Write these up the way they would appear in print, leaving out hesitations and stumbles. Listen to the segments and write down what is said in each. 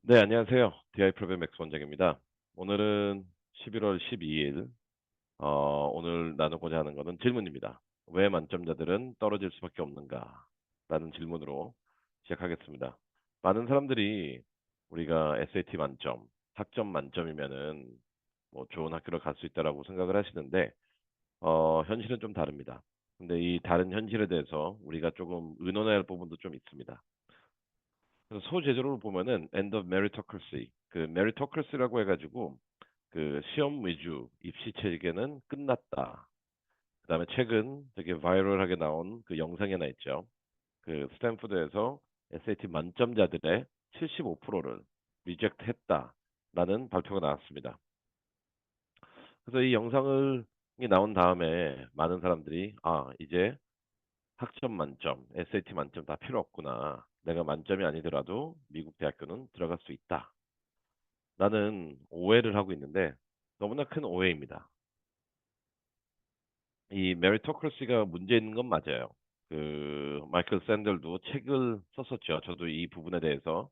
네, 안녕하세요. DI 프로그램 맥스 원장입니다. 오늘은 11월 12일, 오늘 나누고자 하는 것은 질문입니다. 왜 만점자들은 떨어질 수밖에 없는가? 라는 질문으로 시작하겠습니다. 많은 사람들이 우리가 SAT 만점, 학점 만점이면은 뭐 좋은 학교를 갈 수 있다라고 생각을 하시는데, 현실은 좀 다릅니다. 근데 이 다른 현실에 대해서 우리가 조금 의논해야 할 부분도 좀 있습니다. 그래서 소제도로 보면은 end of meritocracy, 그 meritocracy라고 해가지고 그 시험 위주 입시 체계는 끝났다. 그다음에 최근 되게 바이럴하게 나온 그 영상이 하나 있죠. 그 스탠포드에서 SAT 만점자들의 75%를 리젝트했다라는 발표가 나왔습니다. 그래서 이 영상을 이 나온 다음에 많은 사람들이 이제 학점 만점, SAT 만점 다 필요 없구나. 내가 만점이 아니더라도 미국 대학교는 들어갈 수 있다. 라는 오해를 하고 있는데 너무나 큰 오해입니다. 이 메리토크러시가 문제 있는 건 맞아요. 그 마이클 샌델도 책을 썼었죠. 저도 이 부분에 대해서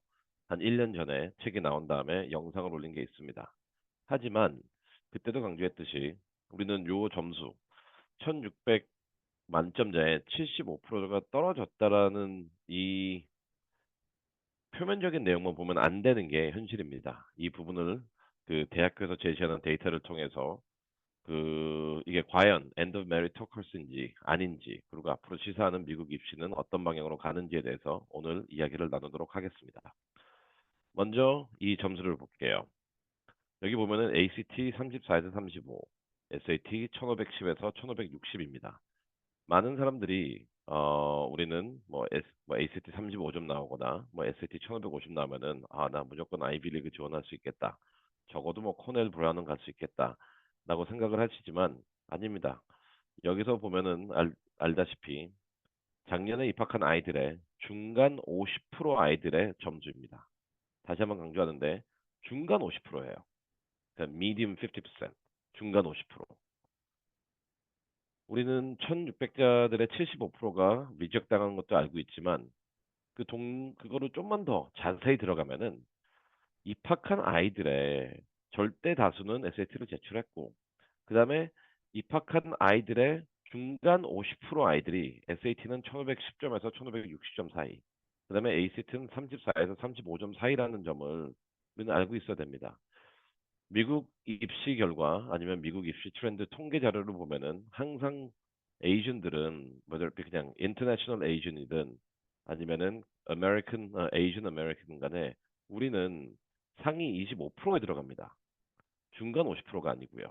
한 1년 전에 책이 나온 다음에 영상을 올린 게 있습니다. 하지만 그때도 강조했듯이 우리는 요 점수 1600 만점자의 75%가 떨어졌다라는 이 표면적인 내용만 보면 안 되는 게 현실입니다. 이 부분을 그 대학교에서 제시하는 데이터를 통해서 이게 과연 end of meritocracy인지 아닌지, 그리고 앞으로 시사하는 미국 입시는 어떤 방향으로 가는지에 대해서 오늘 이야기를 나누도록 하겠습니다. 먼저 이 점수를 볼게요. 여기 보면은 ACT 34에서 35, SAT 1510에서 1560입니다. 많은 사람들이 우리는 뭐 ACT 35점 나오거나 뭐 SAT 1550 나오면은 나 무조건 아이비리그 지원할 수 있겠다. 적어도 뭐 코넬 브라운은 갈 수 있겠다. 라고 생각을 하시지만 아닙니다. 여기서 보면은 알다시피 작년에 입학한 아이들의 중간 50% 아이들의 점수입니다. 다시 한번 강조하는데 중간 50%예요. 그러니까 medium 50%, 중간 50%. 우리는 1600자들의 75%가 리젝 당한 것도 알고 있지만 그거를 좀만 더 자세히 들어가면은 입학한 아이들의 절대 다수는 SAT를 제출했고 그다음에 입학한 아이들의 중간 50% 아이들이 SAT는 1510점에서 1560점 사이, 그다음에 ACT는 34에서 35점 사이라는 점을 우리는 알고 있어야 됩니다. 미국 입시 결과 아니면 미국 입시 트렌드 통계 자료를 보면은 항상 에이전들은 whether it be 그냥 인터내셔널 에이전이든 아니면은 에이전 아메리칸 간에 우리는 상위 25%에 들어갑니다. 중간 50%가 아니고요.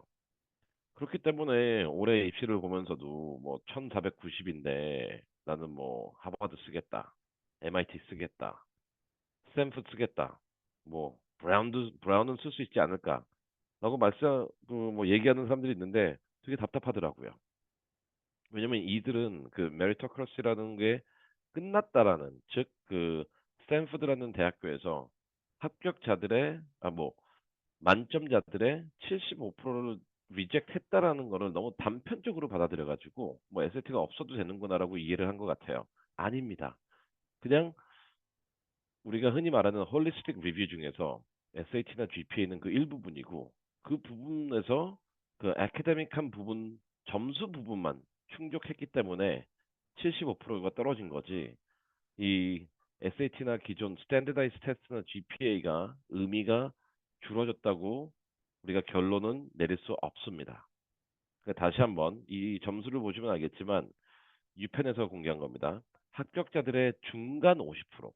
그렇기 때문에 올해 입시를 보면서도 뭐 1490인데 나는 뭐 하버드 쓰겠다. MIT 쓰겠다. 스탠프드 쓰겠다. 뭐 브라운은 쓸 수 있지 않을까? 라고 뭐 얘기하는 사람들이 있는데 되게 답답하더라고요. 왜냐면 이들은 그 메리토크러시라는 게 끝났다라는, 즉 그 스탠퍼드라는 대학교에서 합격자들의 만점자들의 75%를 리젝트했다라는 거를 너무 단편적으로 받아들여 가지고 뭐 SAT가 없어도 되는구나라고 이해를 한 것 같아요. 아닙니다. 그냥 우리가 흔히 말하는 홀리스틱 리뷰 중에서 SAT나 GPA는 그 일부분이고 그 부분에서 그 아카데믹한 부분, 점수 부분만 충족했기 때문에 75%가 떨어진 거지. 이 SAT나 기존 스탠더다이즈 테스트나 GPA가 의미가 줄어졌다고 우리가 결론은 내릴 수 없습니다. 그러니까 다시 한번 이 점수를 보시면 알겠지만 유펜에서 공개한 겁니다. 합격자들의 중간 50%,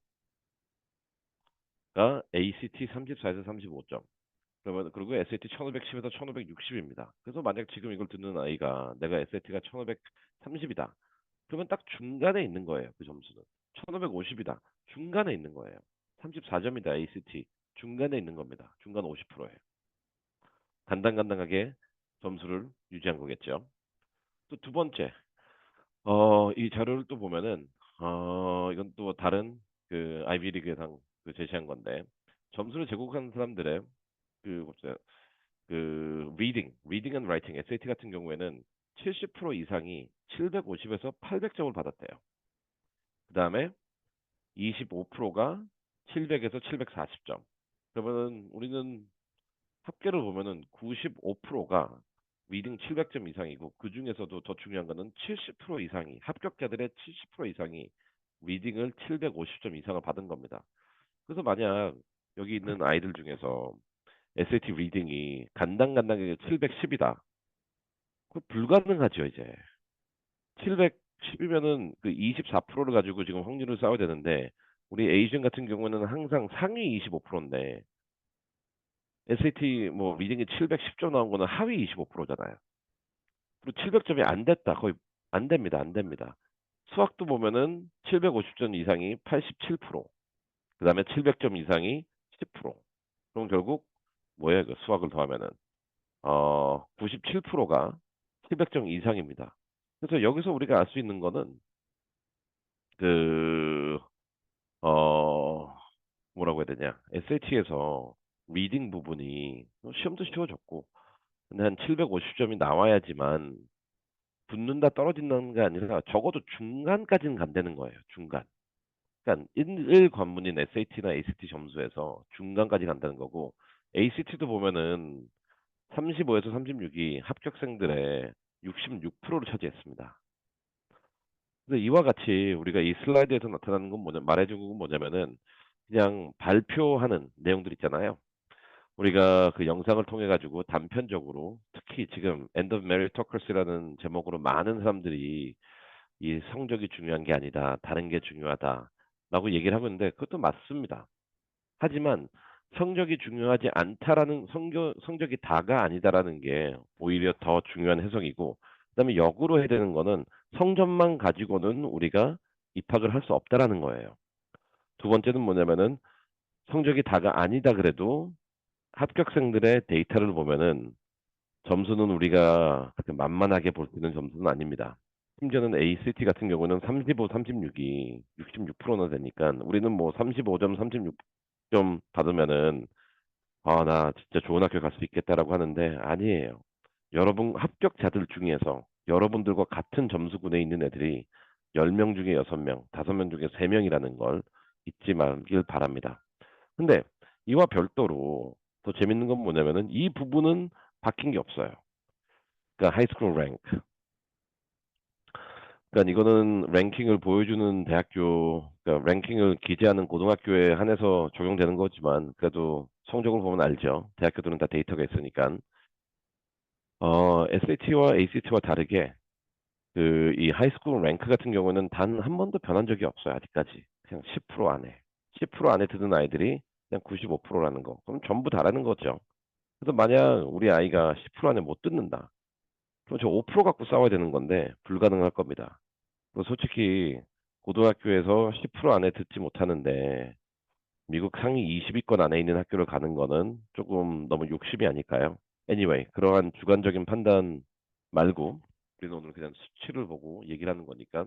가 ACT 34에서 35점. 그러면 그리고 SAT 1510에서 1560입니다. 그래서 만약 지금 이걸 듣는 아이가 내가 SAT가 1530이다. 그러면 딱 중간에 있는 거예요. 그 점수는. 1550이다. 중간에 있는 거예요. 34점이다. ACT. 중간에 있는 겁니다. 중간 50%예요. 간당간당하게 점수를 유지한 거겠죠. 또 두 번째, 이 자료를 또 보면은 이건 또 다른 그 아이비리그상 그 제시한 건데 점수를 제공한 사람들의 보세요. 리딩 앤 라이팅 SAT 같은 경우에는 70% 이상이 750에서 800점을 받았대요. 그다음에 25%가 700에서 740점. 그러면은 우리는 합계를 보면은 95%가 리딩 700점 이상이고 그 중에서도 더 중요한 거는 70% 이상이 합격자들의 70% 이상이 리딩을 750점 이상을 받은 겁니다. 그래서 만약 여기 있는 아이들 중에서 SAT 리딩이 간당간당하게 710이다. 그 불가능하죠, 이제. 710이면은 그 24%를 가지고 지금 확률을 쌓아야 되는데 우리 에이전 같은 경우는 항상 상위 25%인데 SAT 뭐 리딩이 710점 나온 거는 하위 25%잖아요. 그리고 700점이 안 됐다. 거의 안 됩니다. 안 됩니다. 수학도 보면은 750점 이상이 87%, 그다음에 700점 이상이 10%. 그럼 결국 뭐예요? 그 수학을 더하면은 97%가 700점 이상입니다. 그래서 여기서 우리가 알 수 있는 거는 그 어, 뭐라고 해야 되냐? SAT에서 리딩 부분이 시험도 쉬워졌고 근데 한 750점이 나와야지만 붙는다 떨어진다는 게 아니라 적어도 중간까지는 간다는 거예요. 중간. 그러니까 1관문인 SAT나 ACT 점수에서 중간까지 간다는 거고 ACT도 보면은 35에서 36이 합격생들의 66%를 차지했습니다. 근데 이와 같이 우리가 이 슬라이드에서 나타나는 건 말해준 건 뭐냐면은 그냥 발표하는 내용들 있잖아요. 우리가 그 영상을 통해 가지고 단편적으로 특히 지금 End of Meritocracy라는 제목으로 많은 사람들이 이 성적이 중요한 게 아니다. 다른 게 중요하다라고 얘기를 하고 있는데 그것도 맞습니다. 하지만 성적이 중요하지 않다라는 성적이 다가 아니다라는 게 오히려 더 중요한 해석이고 그다음에 역으로 해야 되는 거는 성적만 가지고는 우리가 입학을 할 수 없다라는 거예요. 두 번째는 뭐냐면은 성적이 다가 아니다 그래도 합격생들의 데이터를 보면은 점수는 우리가 그렇게 만만하게 볼 수 있는 점수는 아닙니다. 심지어는 ACT 같은 경우는 35, 36이 66%나 되니까 우리는 뭐 35점, 36점 받으면은 나 진짜 좋은 학교 갈 수 있겠다라고 하는데 아니에요. 여러분 합격자들 중에서 여러분들과 같은 점수군에 있는 애들이 10명 중에 6명, 5명 중에 3명이라는 걸 잊지 말길 바랍니다. 근데 이와 별도로 더 재밌는 건 뭐냐면은 이 부분은 바뀐 게 없어요. 그러니까 하이스쿨 랭크. 그러니까 이거는 랭킹을 보여주는 대학교, 그러니까 랭킹을 기재하는 고등학교에 한해서 적용되는 거지만 그래도 성적을 보면 알죠. 대학교들은 다 데이터가 있으니까. SAT와 ACT와 다르게 그 이 하이스쿨 랭크 같은 경우는 단 한 번도 변한 적이 없어요. 아직까지. 그냥 10% 안에. 10% 안에 드는 아이들이 그냥 95%라는 거. 그럼 전부 다라는 거죠. 그래서 만약 우리 아이가 10% 안에 못 듣는다. 그럼 저 5% 갖고 싸워야 되는 건데 불가능할 겁니다. 솔직히 고등학교에서 10% 안에 듣지 못하는데 미국 상위 20위권 안에 있는 학교를 가는 거는 조금 너무 욕심이 아닐까요? Anyway, 그러한 주관적인 판단 말고 우리는 오늘 그냥 수치를 보고 얘기를 하는 거니까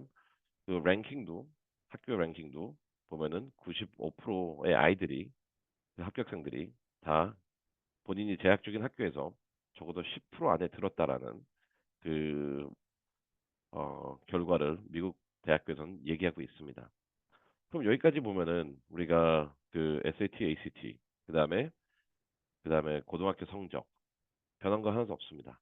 그 랭킹도 학교 랭킹도 보면은 95%의 아이들이 그 합격생들이 다 본인이 재학 중인 학교에서 적어도 10% 안에 들었다라는 그 결과를 미국 대학교에서는 얘기하고 있습니다. 그럼 여기까지 보면은 우리가 그 SAT, ACT 그다음에 고등학교 성적 변한 거 하나도 없습니다.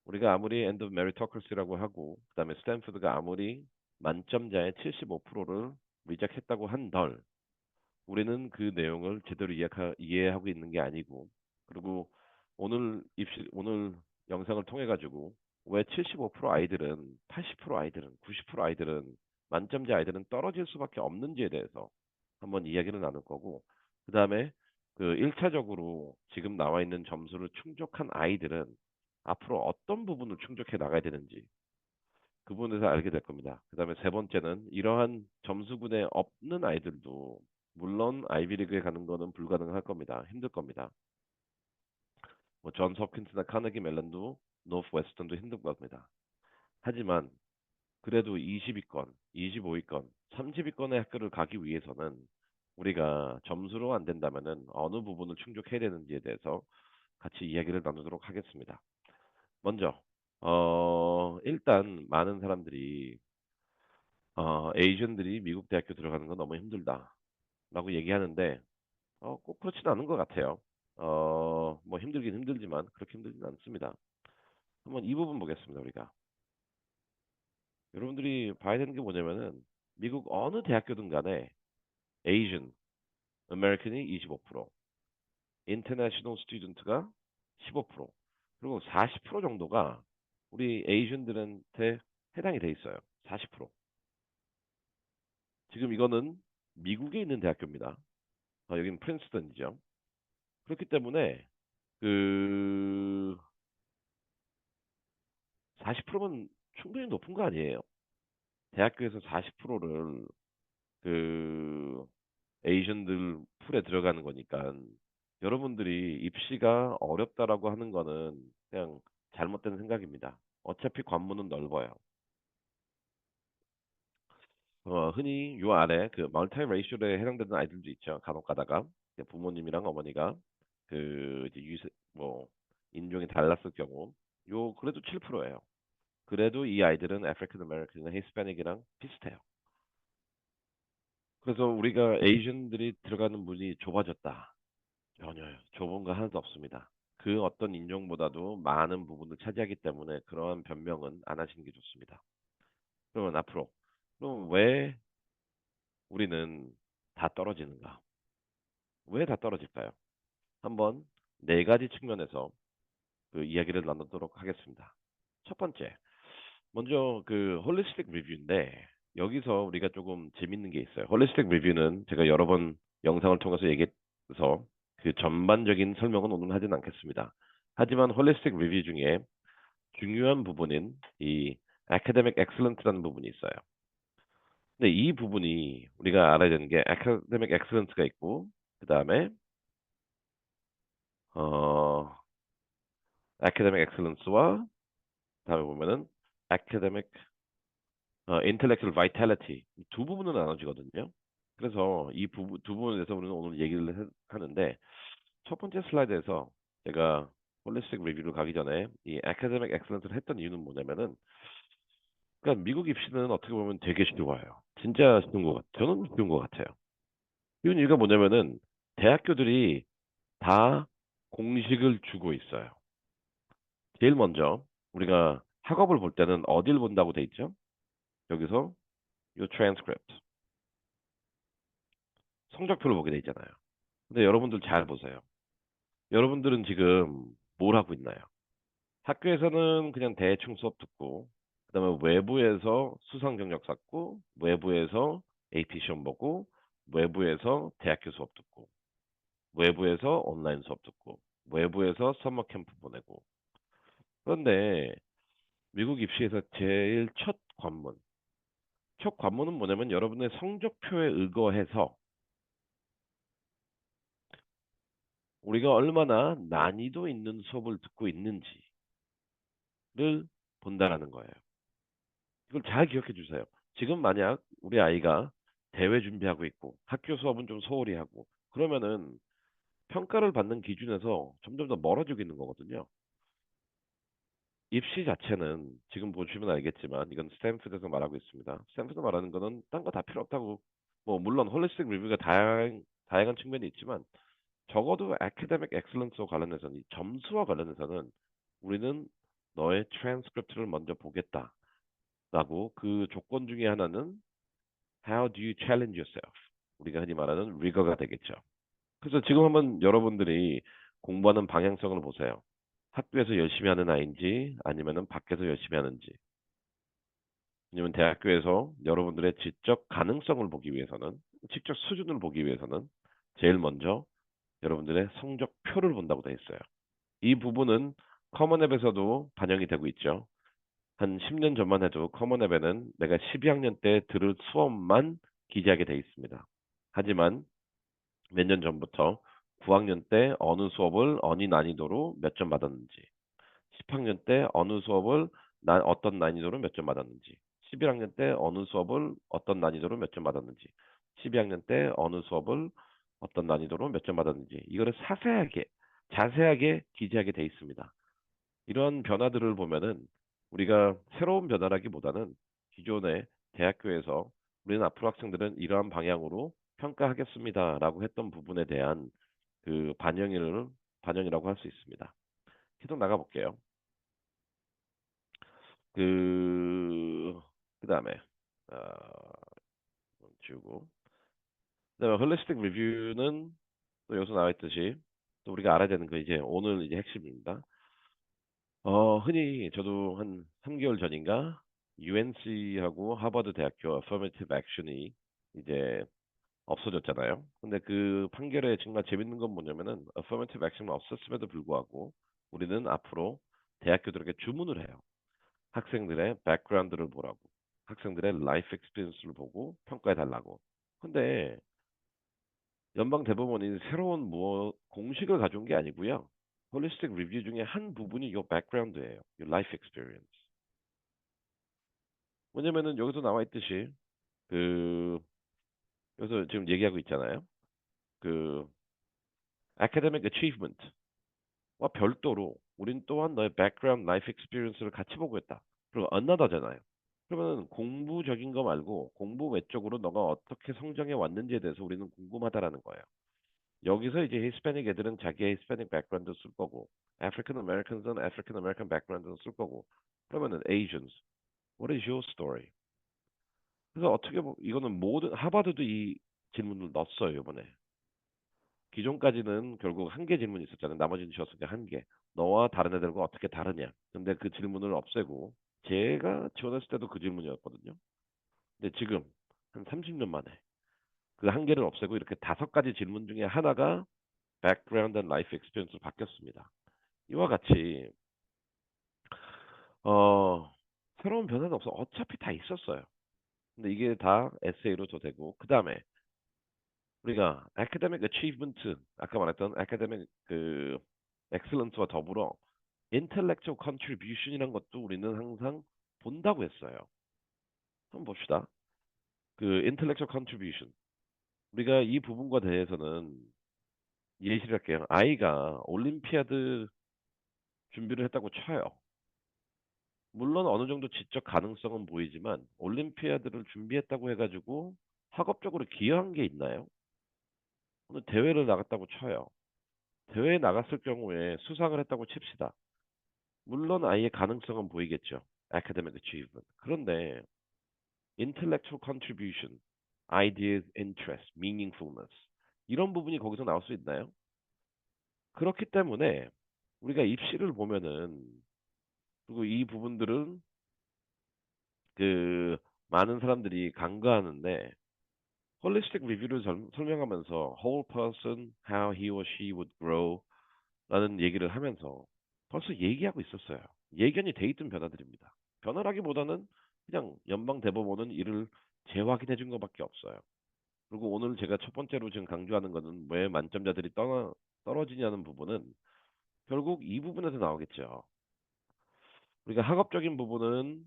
우리가 아무리 End of Meritocracy라고 하고 그다음에 스탠포드가 아무리 만점자의 75%를 리젝했다고 한들 우리는 그 내용을 제대로 이해하고 있는 게 아니고 그리고 오늘 영상을 통해 가지고 왜 75% 아이들은 80% 아이들은 90% 아이들은 만점자 아이들은 떨어질 수밖에 없는지에 대해서 한번 이야기를 나눌 거고 그다음에 그 1차적으로 지금 나와 있는 점수를 충족한 아이들은 앞으로 어떤 부분을 충족해 나가야 되는지 그 부분에서 알게 될 겁니다. 그다음에 세 번째는 이러한 점수군에 없는 아이들도 물론 아이비리그에 가는 거는 불가능할 겁니다. 힘들 겁니다. 뭐존 홉킨스나 카네기 멜론도 노스웨스턴도 힘들 겁니다. 하지만 그래도 20위권, 25위권, 30위권의 학교를 가기 위해서는 우리가 점수로 안 된다면은 어느 부분을 충족해야 되는지에 대해서 같이 이야기를 나누도록 하겠습니다. 먼저 일단 많은 사람들이 에이전들이 미국 대학교 들어가는 건 너무 힘들다라고 얘기하는데 꼭 그렇지는 않은 것 같아요. 뭐 힘들긴 힘들지만 그렇게 힘들진 않습니다. 한번 이 부분 보겠습니다, 우리가. 여러분들이 봐야 되는 게 뭐냐면은 미국 어느 대학교든 간에 에이전, 아메리칸이 25%, 인터내셔널 스튜던트가 15%, 그리고 40% 정도가 우리 에이전들한테 해당이 돼 있어요. 40%. 지금 이거는 미국에 있는 대학교입니다. 여기는 프린스턴이죠. 그렇기 때문에 그 40%면 충분히 높은 거 아니에요. 대학교에서 40%를 그 에이전들 풀에 들어가는 거니까 여러분들이 입시가 어렵다라고 하는 거는 그냥 잘못된 생각입니다. 어차피 관문은 넓어요. 흔히 요 아래 그 멀티레이셜에 해당되는 아이들도 있죠. 간혹 가다가 부모님이랑 어머니가 그 이제 뭐 인종이 달랐을 경우 요 그래도 7%예요. 그래도 이 아이들은 아프리칸 아메리칸이나 히스패닉이랑 비슷해요. 그래서 우리가 에이전들이 들어가는 문이 좁아졌다. 전혀요. 좁은 거 하나도 없습니다. 그 어떤 인종보다도 많은 부분을 차지하기 때문에 그러한 변명은 안 하시는 게 좋습니다. 그러면 앞으로 그럼 왜 우리는 다 떨어지는가? 왜 다 떨어질까요? 한번 네 가지 측면에서 그 이야기를 나누도록 하겠습니다. 첫 번째, 먼저 그 홀리스틱 리뷰인데 여기서 우리가 조금 재밌는 게 있어요. 홀리스틱 리뷰는 제가 여러 번 영상을 통해서 얘기해서 그 전반적인 설명은 오늘 하진 않겠습니다. 하지만 홀리스틱 리뷰 중에 중요한 부분인 이 academic excellence라는 부분이 있어요. 근데 이 부분이 우리가 알아야 되는 게 academic excellence가 있고 그 다음에 어 academic excellence와 다음에 보면은 academic intellectual vitality 두 부분으로 나눠지거든요. 그래서 이 두 부분에 대해서 우리는 오늘 얘기를 하는데 첫 번째 슬라이드에서 제가 홀리스틱 리뷰를 가기 전에 이 academic excellence를 했던 이유는 뭐냐면은 그러니까 미국 입시는 어떻게 보면 되게 쉬워요. 진짜 쉬운 것 같아요. 저는 쉬운 것 같아요. 쉬운 이유가 뭐냐면은 대학교들이 다 공식을 주고 있어요. 제일 먼저 우리가 학업을 볼 때는 어딜 본다고 돼 있죠? 여기서 요 transcript 성적표를 보게 돼 있잖아요. 근데 여러분들 잘 보세요. 여러분들은 지금 뭘 하고 있나요? 학교에서는 그냥 대충 수업 듣고, 그다음에 외부에서 수상 경력 쌓고, 외부에서 AP 시험 보고, 외부에서 대학교 수업 듣고, 외부에서 온라인 수업 듣고, 외부에서 서머 캠프 보내고. 그런데 미국 입시에서 제일 첫 관문은 뭐냐면 여러분의 성적표에 의거해서 우리가 얼마나 난이도 있는 수업을 듣고 있는지를 본다라는 거예요. 이걸 잘 기억해 주세요. 지금 만약 우리 아이가 대회 준비하고 있고 학교 수업은 좀 소홀히 하고 그러면은 평가를 받는 기준에서 점점 더 멀어지고 있는 거거든요. 입시 자체는 지금 보시면 알겠지만 이건 스탠프드에서 말하고 있습니다. 스탠프드 말하는 거는 딴 거 다 필요 없다고 뭐 물론 홀리스틱 리뷰가 다양한 측면이 있지만 적어도 academic excellence와 관련해서는 이 점수와 관련해서는 우리는 너의 트랜스크립트를 먼저 보겠다라고 그 조건 중에 하나는 How do you challenge yourself? 우리가 흔히 말하는 리거가 되겠죠. 그래서 지금 한번 여러분들이 공부하는 방향성을 보세요. 학교에서 열심히 하는 아이인지 아니면은 밖에서 열심히 하는지 아니면 대학교에서 여러분들의 지적 가능성을 보기 위해서는 직접 수준을 보기 위해서는 제일 먼저 여러분들의 성적표를 본다고 돼 있어요. 이 부분은 커먼앱에서도 반영이 되고 있죠. 한 10년 전만 해도 커먼앱에는 내가 12학년 때 들을 수업만 기재하게 돼 있습니다. 하지만 몇 년 전부터 9학년 때 어느 수업을 어느 난이도로 몇 점 받았는지, 10학년 때 어느 수업을 어떤 난이도로 몇 점 받았는지, 11학년 때 어느 수업을 어떤 난이도로 몇 점 받았는지, 12학년 때 어느 수업을 어떤 난이도로 몇 점 받았는지 이거를 자세하게 기재하게 돼 있습니다. 이런 변화들을 보면은 우리가 새로운 변화라기보다는 기존의 대학교에서 우리는 앞으로 학생들은 이러한 방향으로 평가하겠습니다라고 했던 부분에 대한 그 반영이라고 할 수 있습니다. 계속 나가볼게요. 그 그다음에 어, 지우고 그다음에 홀리스틱 리뷰는 또 여기서 나와 있듯이 또 우리가 알아야 되는 거 이제 오늘 이제 핵심입니다. 흔히 저도 한 3개월 전인가 UNC하고 하버드 대학교 affirmative action이 이제 없어졌잖아요. 근데 그 판결에 정말 재밌는 건 뭐냐면은 affirmative action은 없었음에도 불구하고 우리는 앞으로 대학교들에게 주문을 해요. 학생들의 백그라운드를 보라고. 학생들의 라이프 익스피리언스를 보고 평가해 달라고. 근데 연방 대법원이 새로운 공식을 가져온 게 아니고요. 홀리스틱 리뷰 중에 한 부분이 요 백그라운드예요. 요 라이프 익스피리언스. 뭐냐면은 여기서 나와 있듯이 그 여기서 지금 얘기하고 있잖아요. 그 academic achievement와 별도로 우린 또한 너의 background life experience를 같이 보고 있다. 그리고 another잖아요. 그러면 공부적인 거 말고 공부 외적으로 너가 어떻게 성장해 왔는지에 대해서 우리는 궁금하다라는 거예요. 여기서 이제 히스패닉 애들은 자기의 히스패닉 백그라운드 쓸 거고, 아프리칸 아메리칸은 아프리칸 아메리칸 백그라운드 쓸 거고, 그러면은 Asians, what is your story? 그래서 어떻게 보면 이거는 모든 하버드도 이 질문을 넣었어요 이번에. 기존까지는 결국 한 개 질문이 있었잖아요. 나머지는 지웠으니까 한 개. 너와 다른 애들과 어떻게 다르냐. 근데 그 질문을 없애고 제가 지원했을 때도 그 질문이었거든요. 근데 지금 한 30년 만에 그 한 개를 없애고 이렇게 5가지 질문 중에 하나가 background and life experience로 바뀌었습니다. 이와 같이 어, 새로운 변화는 없어. 어차피 다 있었어요. 근데 이게 다 에세이로 도 되고 그 다음에 우리가 academic achievement 아까 말했던 academic 그 excellence와 더불어 intellectual contribution이란 것도 우리는 항상 본다고 했어요. 한번 봅시다. 그 intellectual contribution 우리가 이 부분과 대해서는 예시를 할게요. 아이가 올림피아드 준비를 했다고 쳐요. 물론 어느 정도 지적 가능성은 보이지만 올림피아드를 준비했다고 해가지고 학업적으로 기여한 게 있나요? 오늘 대회를 나갔다고 쳐요. 대회에 나갔을 경우에 수상을 했다고 칩시다. 물론 아이의 가능성은 보이겠죠. academic achievement. 그런데 intellectual contribution, ideas, interest, meaningfulness 이런 부분이 거기서 나올 수 있나요? 그렇기 때문에 우리가 입시를 보면은 그리고 이 부분들은 그 많은 사람들이 간과하는데 홀리스틱 리뷰를 설명하면서 whole person, how he or she would grow 라는 얘기를 하면서 벌써 얘기하고 있었어요. 예견이 돼 있던 변화들입니다. 변화라기보다는 그냥 연방 대법원은 이를 재확인해 준 것밖에 없어요. 그리고 오늘 제가 첫 번째로 지금 강조하는 것은 왜 만점자들이 떨어지냐는 부분은 결국 이 부분에서 나오겠죠. 우리가 학업적인 부분은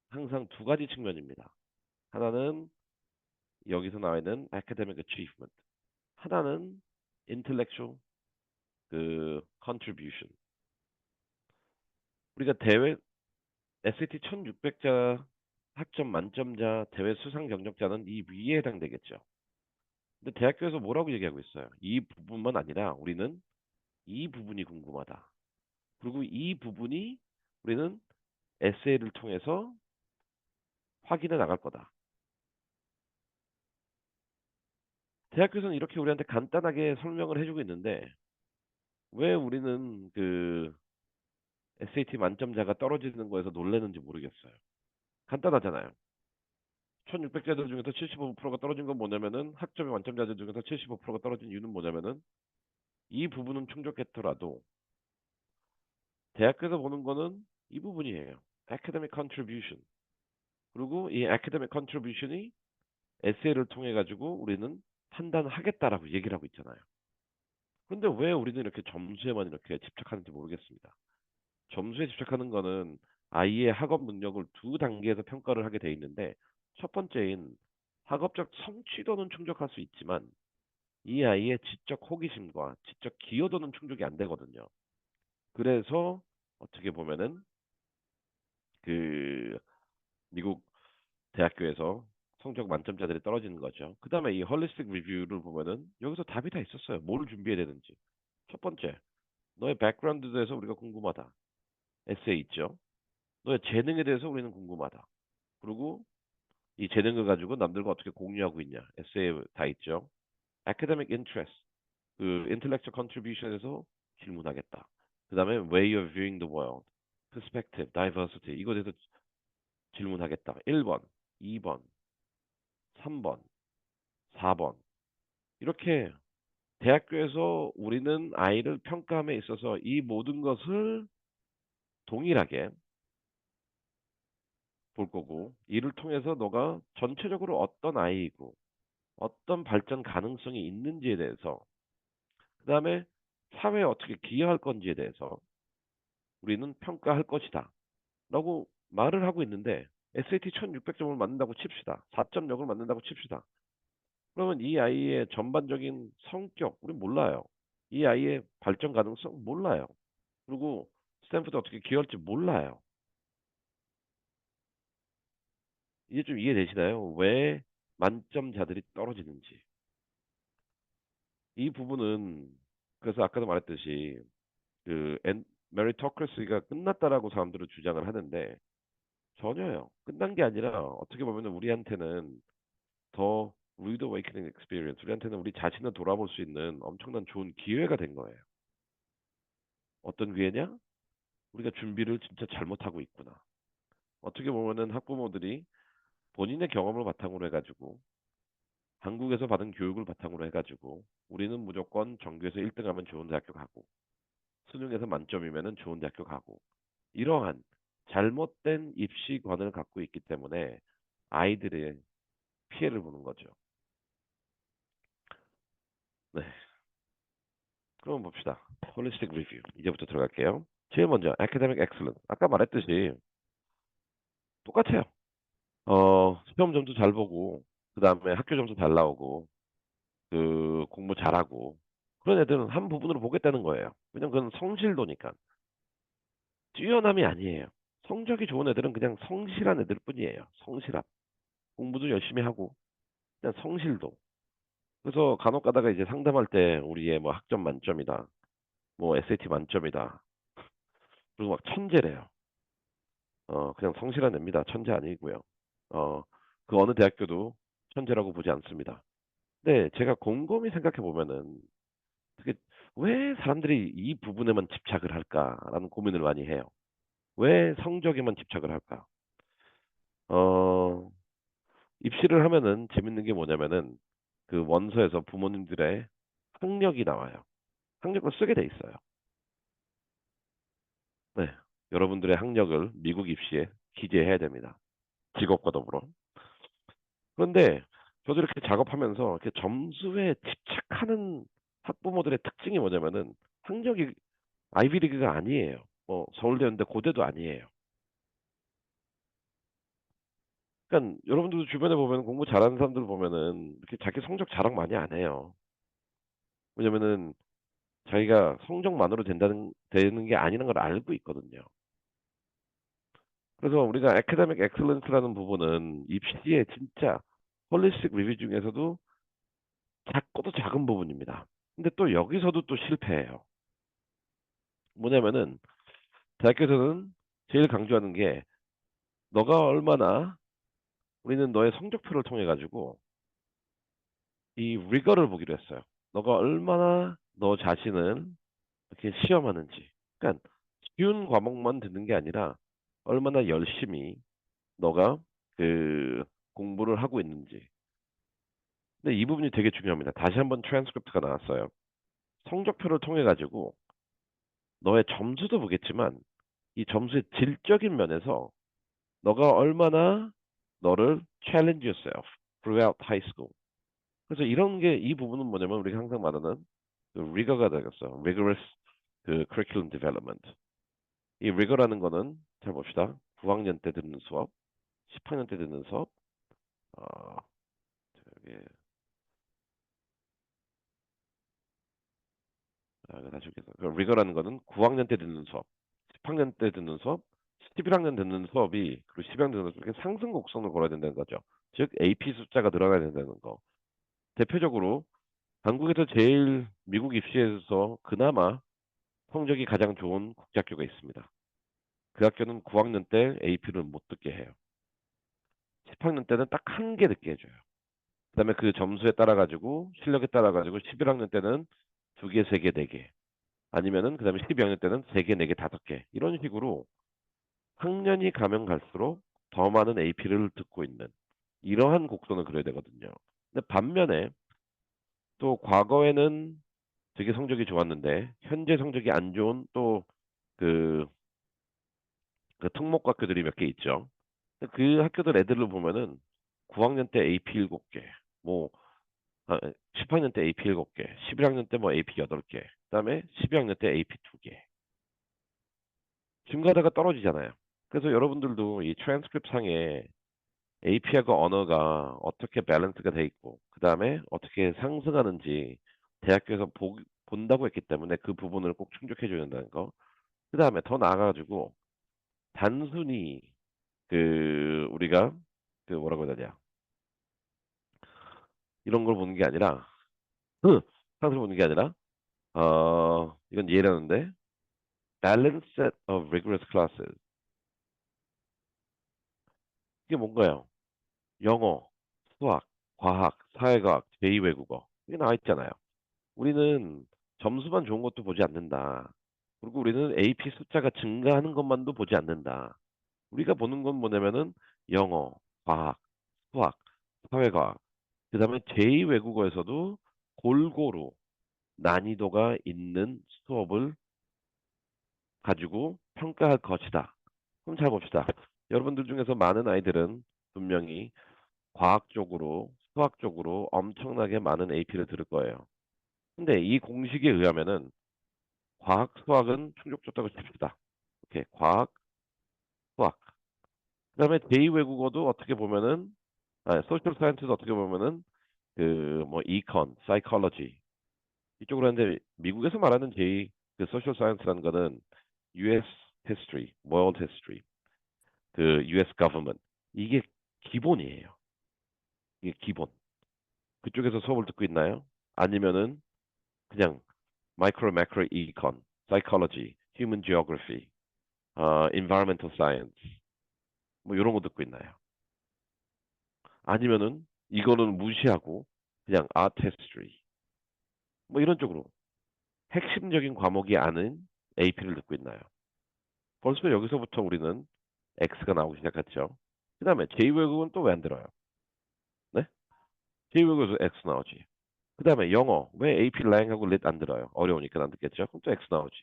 항상 2가지 측면입니다. 하나는 여기서 나와 있는 academic achievement. 하나는 intellectual 그 contribution. 우리가 대회 SAT 1600자 학점 만점자 대회 수상 경력자는 이 위에 해당되겠죠. 근데 대학교에서 뭐라고 얘기하고 있어요? 이 부분만 아니라 우리는 이 부분이 궁금하다. 그리고 이 부분이 우리는 에세이를 통해서 확인해 나갈 거다. 대학교에서는 이렇게 우리한테 간단하게 설명을 해주고 있는데 왜 우리는 그 SAT 만점자가 떨어지는 거에서 놀라는지 모르겠어요. 간단하잖아요. 1600자들 중에서 75%가 떨어진 건 뭐냐면은 학점의 만점자들 중에서 75%가 떨어진 이유는 뭐냐면은 이 부분은 충족했더라도 대학교에서 보는 거는 이 부분이에요. academic contribution. 그리고 이 academic contribution이 에세이를 통해 가지고 우리는 판단하겠다라고 얘기를 하고 있잖아요. 그런데 왜 우리는 이렇게 점수에만 이렇게 집착하는지 모르겠습니다. 점수에 집착하는 거는 아이의 학업 능력을 2단계에서 평가를 하게 돼 있는데 첫 번째인 학업적 성취도는 충족할 수 있지만 이 아이의 지적 호기심과 지적 기여도는 충족이 안 되거든요. 그래서 어떻게 보면은 그 미국 대학교에서 성적 만점자들이 떨어지는 거죠. 그 다음에 이 홀리스틱 리뷰를 보면은 여기서 답이 다 있었어요. 뭘 준비해야 되는지. 첫 번째, 너의 백그라운드에 대해서 우리가 궁금하다. 에세이 있죠. 너의 재능에 대해서 우리는 궁금하다. 그리고 이 재능을 가지고 남들과 어떻게 공유하고 있냐. 에세이 다 있죠. academic interest, 그 intellectual contribution에서 질문하겠다. 그 다음에 way of viewing the world, perspective, diversity 이거에 대해서 질문하겠다. 1번, 2번, 3번, 4번 이렇게 대학교에서 우리는 아이를 평가함에 있어서 이 모든 것을 동일하게 볼 거고 이를 통해서 너가 전체적으로 어떤 아이이고 어떤 발전 가능성이 있는지에 대해서 그 다음에 사회에 어떻게 기여할 건지에 대해서 우리는 평가할 것이다 라고 말을 하고 있는데 SAT 1600점을 맞는다고 칩시다. 4.0을 맞는다고 칩시다. 그러면 이 아이의 전반적인 성격 우리 몰라요. 이 아이의 발전 가능성 몰라요. 그리고 스탠프드 어떻게 기여할지 몰라요. 이게 좀 이해되시나요? 왜 만점자들이 떨어지는지. 이 부분은 그래서 아까도 말했듯이 메리토크래시가 끝났다라고 사람들은 주장을 하는데 전혀요. 끝난 게 아니라 어떻게 보면 우리한테는 더 rude awakening experience, 우리한테는 우리 자신을 돌아볼 수 있는 엄청난 좋은 기회가 된 거예요. 어떤 기회냐? 우리가 준비를 진짜 잘못하고 있구나. 어떻게 보면은 학부모들이 본인의 경험을 바탕으로 해가지고 한국에서 받은 교육을 바탕으로 해가지고 우리는 무조건 전교에서 1등하면 좋은 대학교 가고 수능에서 만점이면은 좋은 대학교 가고 이러한 잘못된 입시관을 갖고 있기 때문에 아이들의 피해를 보는 거죠. 네, 그럼 봅시다. 홀리스틱 리뷰 이제부터 들어갈게요. 제일 먼저 academic excellence. 아까 말했듯이 똑같아요. 시험 점수 잘 보고 그 다음에 학교 점수 잘 나오고 그 공부 잘하고 그런 애들은 한 부분으로 보겠다는 거예요. 왜냐면 그건 성실도니까. 뛰어남이 아니에요. 성적이 좋은 애들은 그냥 성실한 애들 뿐이에요. 성실함. 공부도 열심히 하고 그냥 성실도. 그래서 간혹 가다가 이제 상담할 때 우리의 뭐 학점 만점이다. 뭐 SAT 만점이다. 그리고 막 천재래요. 그냥 성실한 애입니다. 천재 아니고요. 어, 그 어느 대학교도 천재라고 보지 않습니다. 근데 제가 곰곰이 생각해 보면은 그게 왜 사람들이 이 부분에만 집착을 할까라는 고민을 많이 해요. 왜 성적에만 집착을 할까? 어, 입시를 하면은 재밌는 게 뭐냐면은 그 원서에서 부모님들의 학력이 나와요. 학력을 쓰게 돼 있어요. 네. 여러분들의 학력을 미국 입시에 기재해야 됩니다. 직업과 더불어. 그런데 저도 이렇게 작업하면서 이렇게 점수에 집착하는 학부모들의 특징이 뭐냐면은 학력이 아이비리그가 아니에요. 뭐 서울대였는데 고대도 아니에요. 그러니까 여러분들도 주변에 보면 공부 잘하는 사람들 보면은 이렇게 자기 성적 자랑 많이 안 해요. 왜냐면은 자기가 성적만으로 되는 게 아니라는 걸 알고 있거든요. 그래서 우리가 에카데믹 엑셀런스라는 부분은 입시의 진짜 홀리스틱 리뷰 중에서도 작고도 작은 부분입니다. 근데 또 여기서도 또 실패해요. 뭐냐면은 대학교에서는 제일 강조하는 게 너가 얼마나 우리는 너의 성적표를 통해 가지고 이 리거를 보기로 했어요. 너가 얼마나 너 자신을 이렇게 시험하는지. 그러니까 쉬운 과목만 듣는 게 아니라 얼마나 열심히 너가 그 공부를 하고 있는지. 근데 이 부분이 되게 중요합니다. 다시 한번 트랜스크립트가 나왔어요. 성적표를 통해 가지고 너의 점수도 보겠지만 이 점수의 질적인 면에서 너가 얼마나 너를 challenge yourself throughout high school. 그래서 이런 게 이 부분은 뭐냐면 우리가 항상 말하는 그 rigor가 되겠어. rigorous 그 curriculum development. 이 rigor라는 거는 잘 봅시다. 9학년 때 듣는 수업, 10학년 때 듣는 수업, 어, 저기, 다시 읽겠습니다. 그 rigor라는 거는 9학년 때 듣는 수업, 10학년 때 듣는 수업, 11학년 듣는 수업이 그리고 12학년 듣는 수업이 상승 곡선을 걸어야 된다는 거죠. 즉 AP 숫자가 늘어나야 된다는 거. 대표적으로 한국에서 제일 미국 입시에서 그나마 성적이 가장 좋은 국제학교가 있습니다. 그 학교는 9학년 때 AP를 못 듣게 해요. 10학년 때는 딱 한 개 듣게 해줘요. 그다음에 그 점수에 따라 가지고 실력에 따라 가지고 11학년 때는 두 개, 세 개, 네 개. 아니면은 그다음에 12학년 때는 세 개, 네 개, 다섯 개. 이런 식으로 학년이 가면 갈수록 더 많은 AP를 듣고 있는 이러한 곡선을 그려야 되거든요. 근데 반면에 또 과거에는 되게 성적이 좋았는데 현재 성적이 안 좋은 또 그 특목학교들이 몇 개 있죠. 그 학교들 애들을 보면은 9학년 때 AP 7개, 뭐 10학년 때 AP 7개, 11학년 때 뭐 AP 8개, 그다음에 12학년 때 AP 2개. 증가하다가 떨어지잖아요. 그래서 여러분들도 이 트랜스크립트 상에 AP하고 언어가 어떻게 밸런스가 돼 있고, 그다음에 어떻게 상승하는지 대학교에서 본다고 했기 때문에 그 부분을 꼭 충족해 줘야 된다는 거. 그다음에 더 나아가지고 단순히 우리가 뭐라고 해야 되냐 이런 걸 보는 게 아니라 상승을 보는 게 아니라 이건 예라는데 balanced set of rigorous classes 이게 뭔가요? 영어, 수학, 과학, 사회과학, 제2외국어 이게 나와 있잖아요. 우리는 점수만 좋은 것도 보지 않는다. 그리고 우리는 AP 숫자가 증가하는 것만도 보지 않는다. 우리가 보는 건 뭐냐면은 영어, 과학, 수학, 사회과학, 그다음에 제2외국어에서도 골고루 난이도가 있는 수업을 가지고 평가할 것이다. 그럼 잘 봅시다. 여러분들 중에서 많은 아이들은 분명히 과학적으로, 수학적으로 엄청나게 많은 AP를 들을 거예요. 근데 이 공식에 의하면은 과학, 수학은 충족됐다고 칩시다. 오케이, 과학, 수학. 그다음에 제2외국어도 어떻게 보면은, 소셜 사이언스도 어떻게 보면은 뭐 이컨, 사이콜로지 이쪽으로 하는데 미국에서 말하는 제2 소셜 사이언스라는 거는 US history, world history, US government 이게 기본이에요. 이게 기본. 그쪽에서 수업을 듣고 있나요? 아니면은 그냥 마이크로, 매크로, 이컨, 사이콜로지, 휴먼 지오그래피, environmental science 뭐 이런 거 듣고 있나요? 아니면은 이거는 무시하고 그냥 art history 뭐 이런 쪽으로 핵심적인 과목이 아닌 AP를 듣고 있나요? 벌써 여기서부터 우리는 X가 나오기 시작했죠. 그 다음에 제2외국은 또 왜 안 들어요? 네? 제2외국에서 X 나오지. 그 다음에 영어 왜 AP 랭하고 lit 안 들어요? 어려우니까 안 듣겠죠? 그럼 또 X 나오지.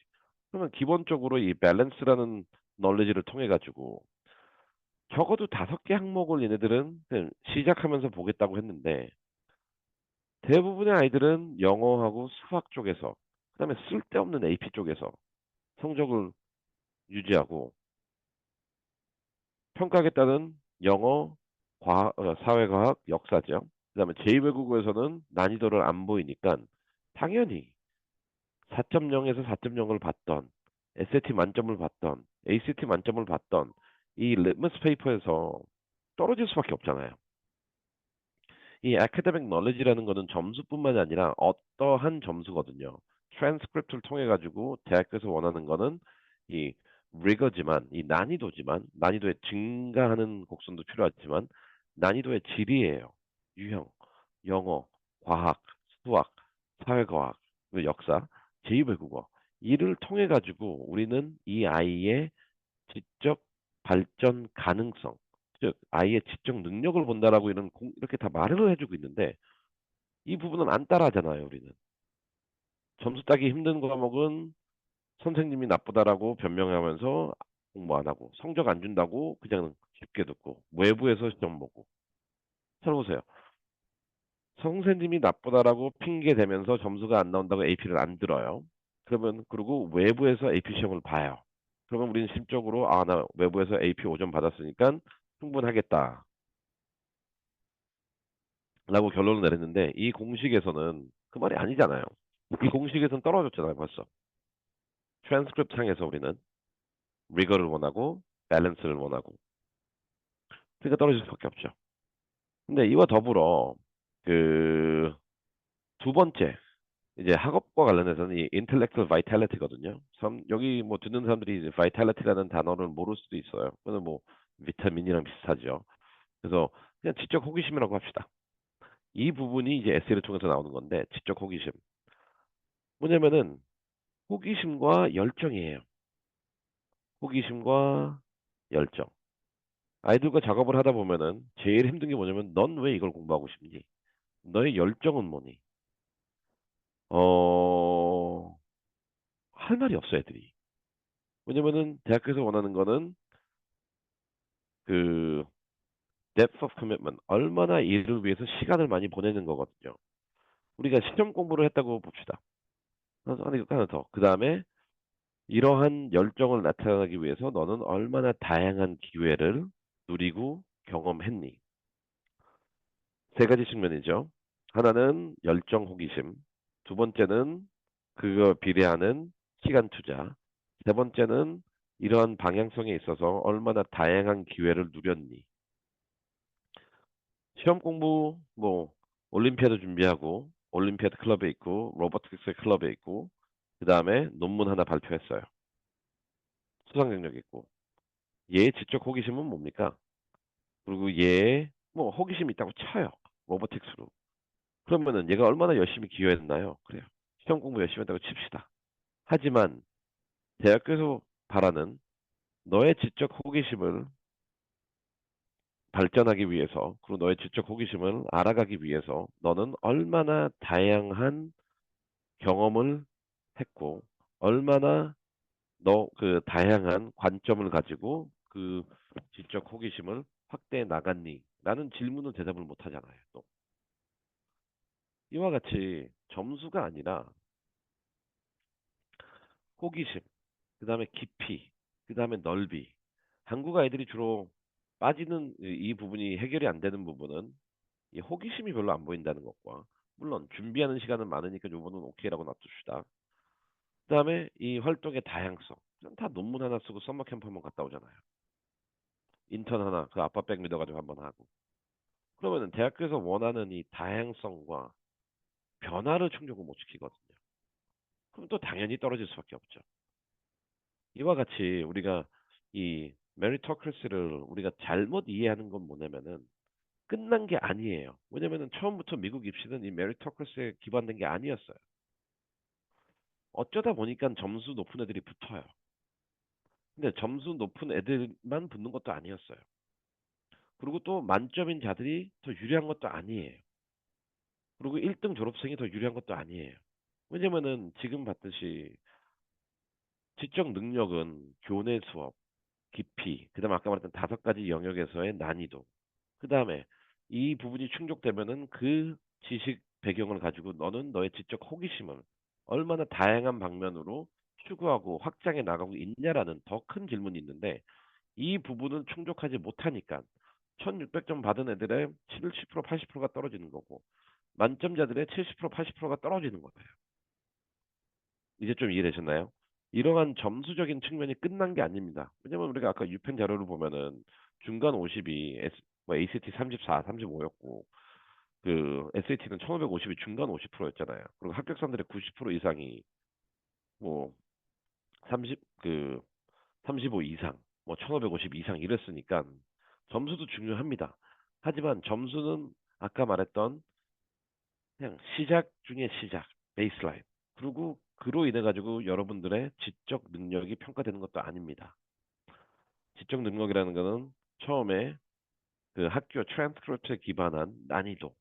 그러면 기본적으로 이 밸런스라는 널리지를 통해 가지고 적어도 5개 항목을 얘네들은 그냥 시작하면서 보겠다고 했는데 대부분의 아이들은 영어하고 수학 쪽에서 그다음에 쓸데없는 AP 쪽에서 성적을 유지하고 평가하겠다는 영어, 사회과학, 역사죠. 그다음에 제2외국어에서는 난이도를 안 보이니까 당연히 4.0에서 4.0을 받던 SAT 만점을 받던 ACT 만점을 받던 이 리트머스 페이퍼에서 떨어질 수밖에 없잖아요. 이 academic knowledge라는 거는 점수뿐만이 아니라 어떠한 점수거든요. 트랜스크립트를 통해 가지고 대학교에서 원하는 거는 이 rigor지만 이 난이도지만 난이도의 증가하는 곡선도 필요하지만 난이도의 질이에요. 유형, 영어, 과학, 수학, 사회과학, 그리고 역사, 제2외국어 이를 통해 가지고 우리는 이 아이의 지적 발전 가능성, 즉 아이의 지적 능력을 본다라고 이렇게 다 말을 해주고 있는데 이 부분은 안 따라하잖아요, 우리는. 점수 따기 힘든 과목은 선생님이 나쁘다라고 변명하면서 공부 안 하고 성적 안 준다고 그냥 쉽게 듣고 외부에서 시험 보고. 잘 보세요. 선생님이 나쁘다라고 핑계 대면서 점수가 안 나온다고 AP를 안 들어요. 그러면 그리고 외부에서 AP 시험을 봐요. 그러면 우리는 심적으로 나 외부에서 AP 5점 받았으니까 충분하겠다. 라고 결론을 내렸는데 이 공식에서는 그 말이 아니잖아요. 이 공식에서는 떨어졌잖아요, 벌써. 트랜스크립트 상에서 우리는 리거를 원하고 밸런스를 원하고. 그러니까 떨어질 수밖에 없죠. 근데 이와 더불어 그 두 번째 이제 학업과 관련해서는 이 intellectual vitality거든요. 여기 뭐 듣는 사람들이 이제 vitality라는 단어를 모를 수도 있어요. 그거는 뭐 비타민이랑 비슷하죠. 그래서 그냥 지적 호기심이라고 합시다. 이 부분이 이제 에세이를 통해서 나오는 건데 지적 호기심. 뭐냐면은 호기심과 열정이에요. 호기심과 열정. 아이들과 작업을 하다 보면은 제일 힘든 게 뭐냐면 넌 왜 이걸 공부하고 싶니? 너의 열정은 뭐니? 어, 할 말이 없어 애들이. 왜냐면은 대학교에서 원하는 거는 그 depth of commitment, 얼마나 일을 위해서 시간을 많이 보내는 거거든요. 우리가 시험 공부를 했다고 봅시다. 아니, 하나 더. 그 다음에 이러한 열정을 나타나기 위해서 너는 얼마나 다양한 기회를 누리고 경험했니? 세 가지 측면이죠. 하나는 열정 호기심, 두 번째는 그거 비례하는 시간 투자, 세 번째는 이러한 방향성에 있어서 얼마나 다양한 기회를 누렸니? 시험 공부 뭐 올림피아드 준비하고 올림피아드 클럽에 있고 로보틱스 클럽에 있고 그 다음에 논문 하나 발표했어요. 수상 경력 있고 얘의 지적 호기심은 뭡니까? 그리고 얘의 뭐 호기심이 있다고 쳐요. 로보틱스로. 그러면은 얘가 얼마나 열심히 기여했나요? 그래요. 시험 공부 열심히 했다고 칩시다. 하지만 대학교에서 바라는 너의 지적 호기심을 발전하기 위해서 그리고 너의 지적 호기심을 알아가기 위해서 너는 얼마나 다양한 경험을 했고 얼마나 너 그 다양한 관점을 가지고 그 지적 호기심을 확대해 나갔니? 라는 질문을 대답을 못 하잖아요. 또 이와 같이 점수가 아니라 호기심, 그다음에 깊이, 그다음에 넓이. 한국 아이들이 주로 빠지는 이 부분이 해결이 안 되는 부분은 이 호기심이 별로 안 보인다는 것과 물론 준비하는 시간은 많으니까 요거는 오케이라고 놔둡시다. 그다음에 이 활동의 다양성. 다 논문 하나 쓰고 썸머 캠프 한번 갔다 오잖아요. 인턴 하나 그 아빠 백 믿어가지고 한번 하고. 그러면은 대학교에서 원하는 이 다양성과 변화를 충족을 못 시키거든요. 그럼 또 당연히 떨어질 수밖에 없죠. 이와 같이 우리가 이 메리토크리스를 우리가 잘못 이해하는 건 뭐냐면은 끝난 게 아니에요. 왜냐면은 처음부터 미국 입시는 이 메리토크리스에 기반된 게 아니었어요. 어쩌다 보니까 점수 높은 애들이 붙어요. 근데 점수 높은 애들만 붙는 것도 아니었어요. 그리고 또 만점인 자들이 더 유리한 것도 아니에요. 그리고 1등 졸업생이 더 유리한 것도 아니에요. 왜냐면은 지금 봤듯이 지적 능력은 교내 수업, 깊이, 그다음 아까 말했던 다섯 가지 영역에서의 난이도, 그다음에 이 부분이 충족되면은 그 지식 배경을 가지고 너는 너의 지적 호기심을 얼마나 다양한 방면으로 추구하고 확장해 나가고 있냐라는 더 큰 질문이 있는데 이 부분은 충족하지 못하니까 1600점 받은 애들의 70% 80%가 떨어지는 거고 만점자들의 70% 80%가 떨어지는 거예요. 이제 좀 이해되셨나요? 이러한 점수적인 측면이 끝난 게 아닙니다. 왜냐면 우리가 아까 유펜 자료를 보면은 중간 50이 뭐 ACT 34, 35였고 그 SAT는 1550이 중간 50%였잖아요. 그리고 합격자들의 90% 이상이 뭐 30, 그 35 이상, 뭐 1550 이상 이랬으니까 점수도 중요합니다. 하지만 점수는 아까 말했던 그냥 시작 중에 시작, 베이스라인. 그리고 그로 인해 가지고 여러분들의 지적 능력이 평가되는 것도 아닙니다. 지적 능력이라는 거는 처음에 그 학교 트랜스크립트에 기반한 난이도,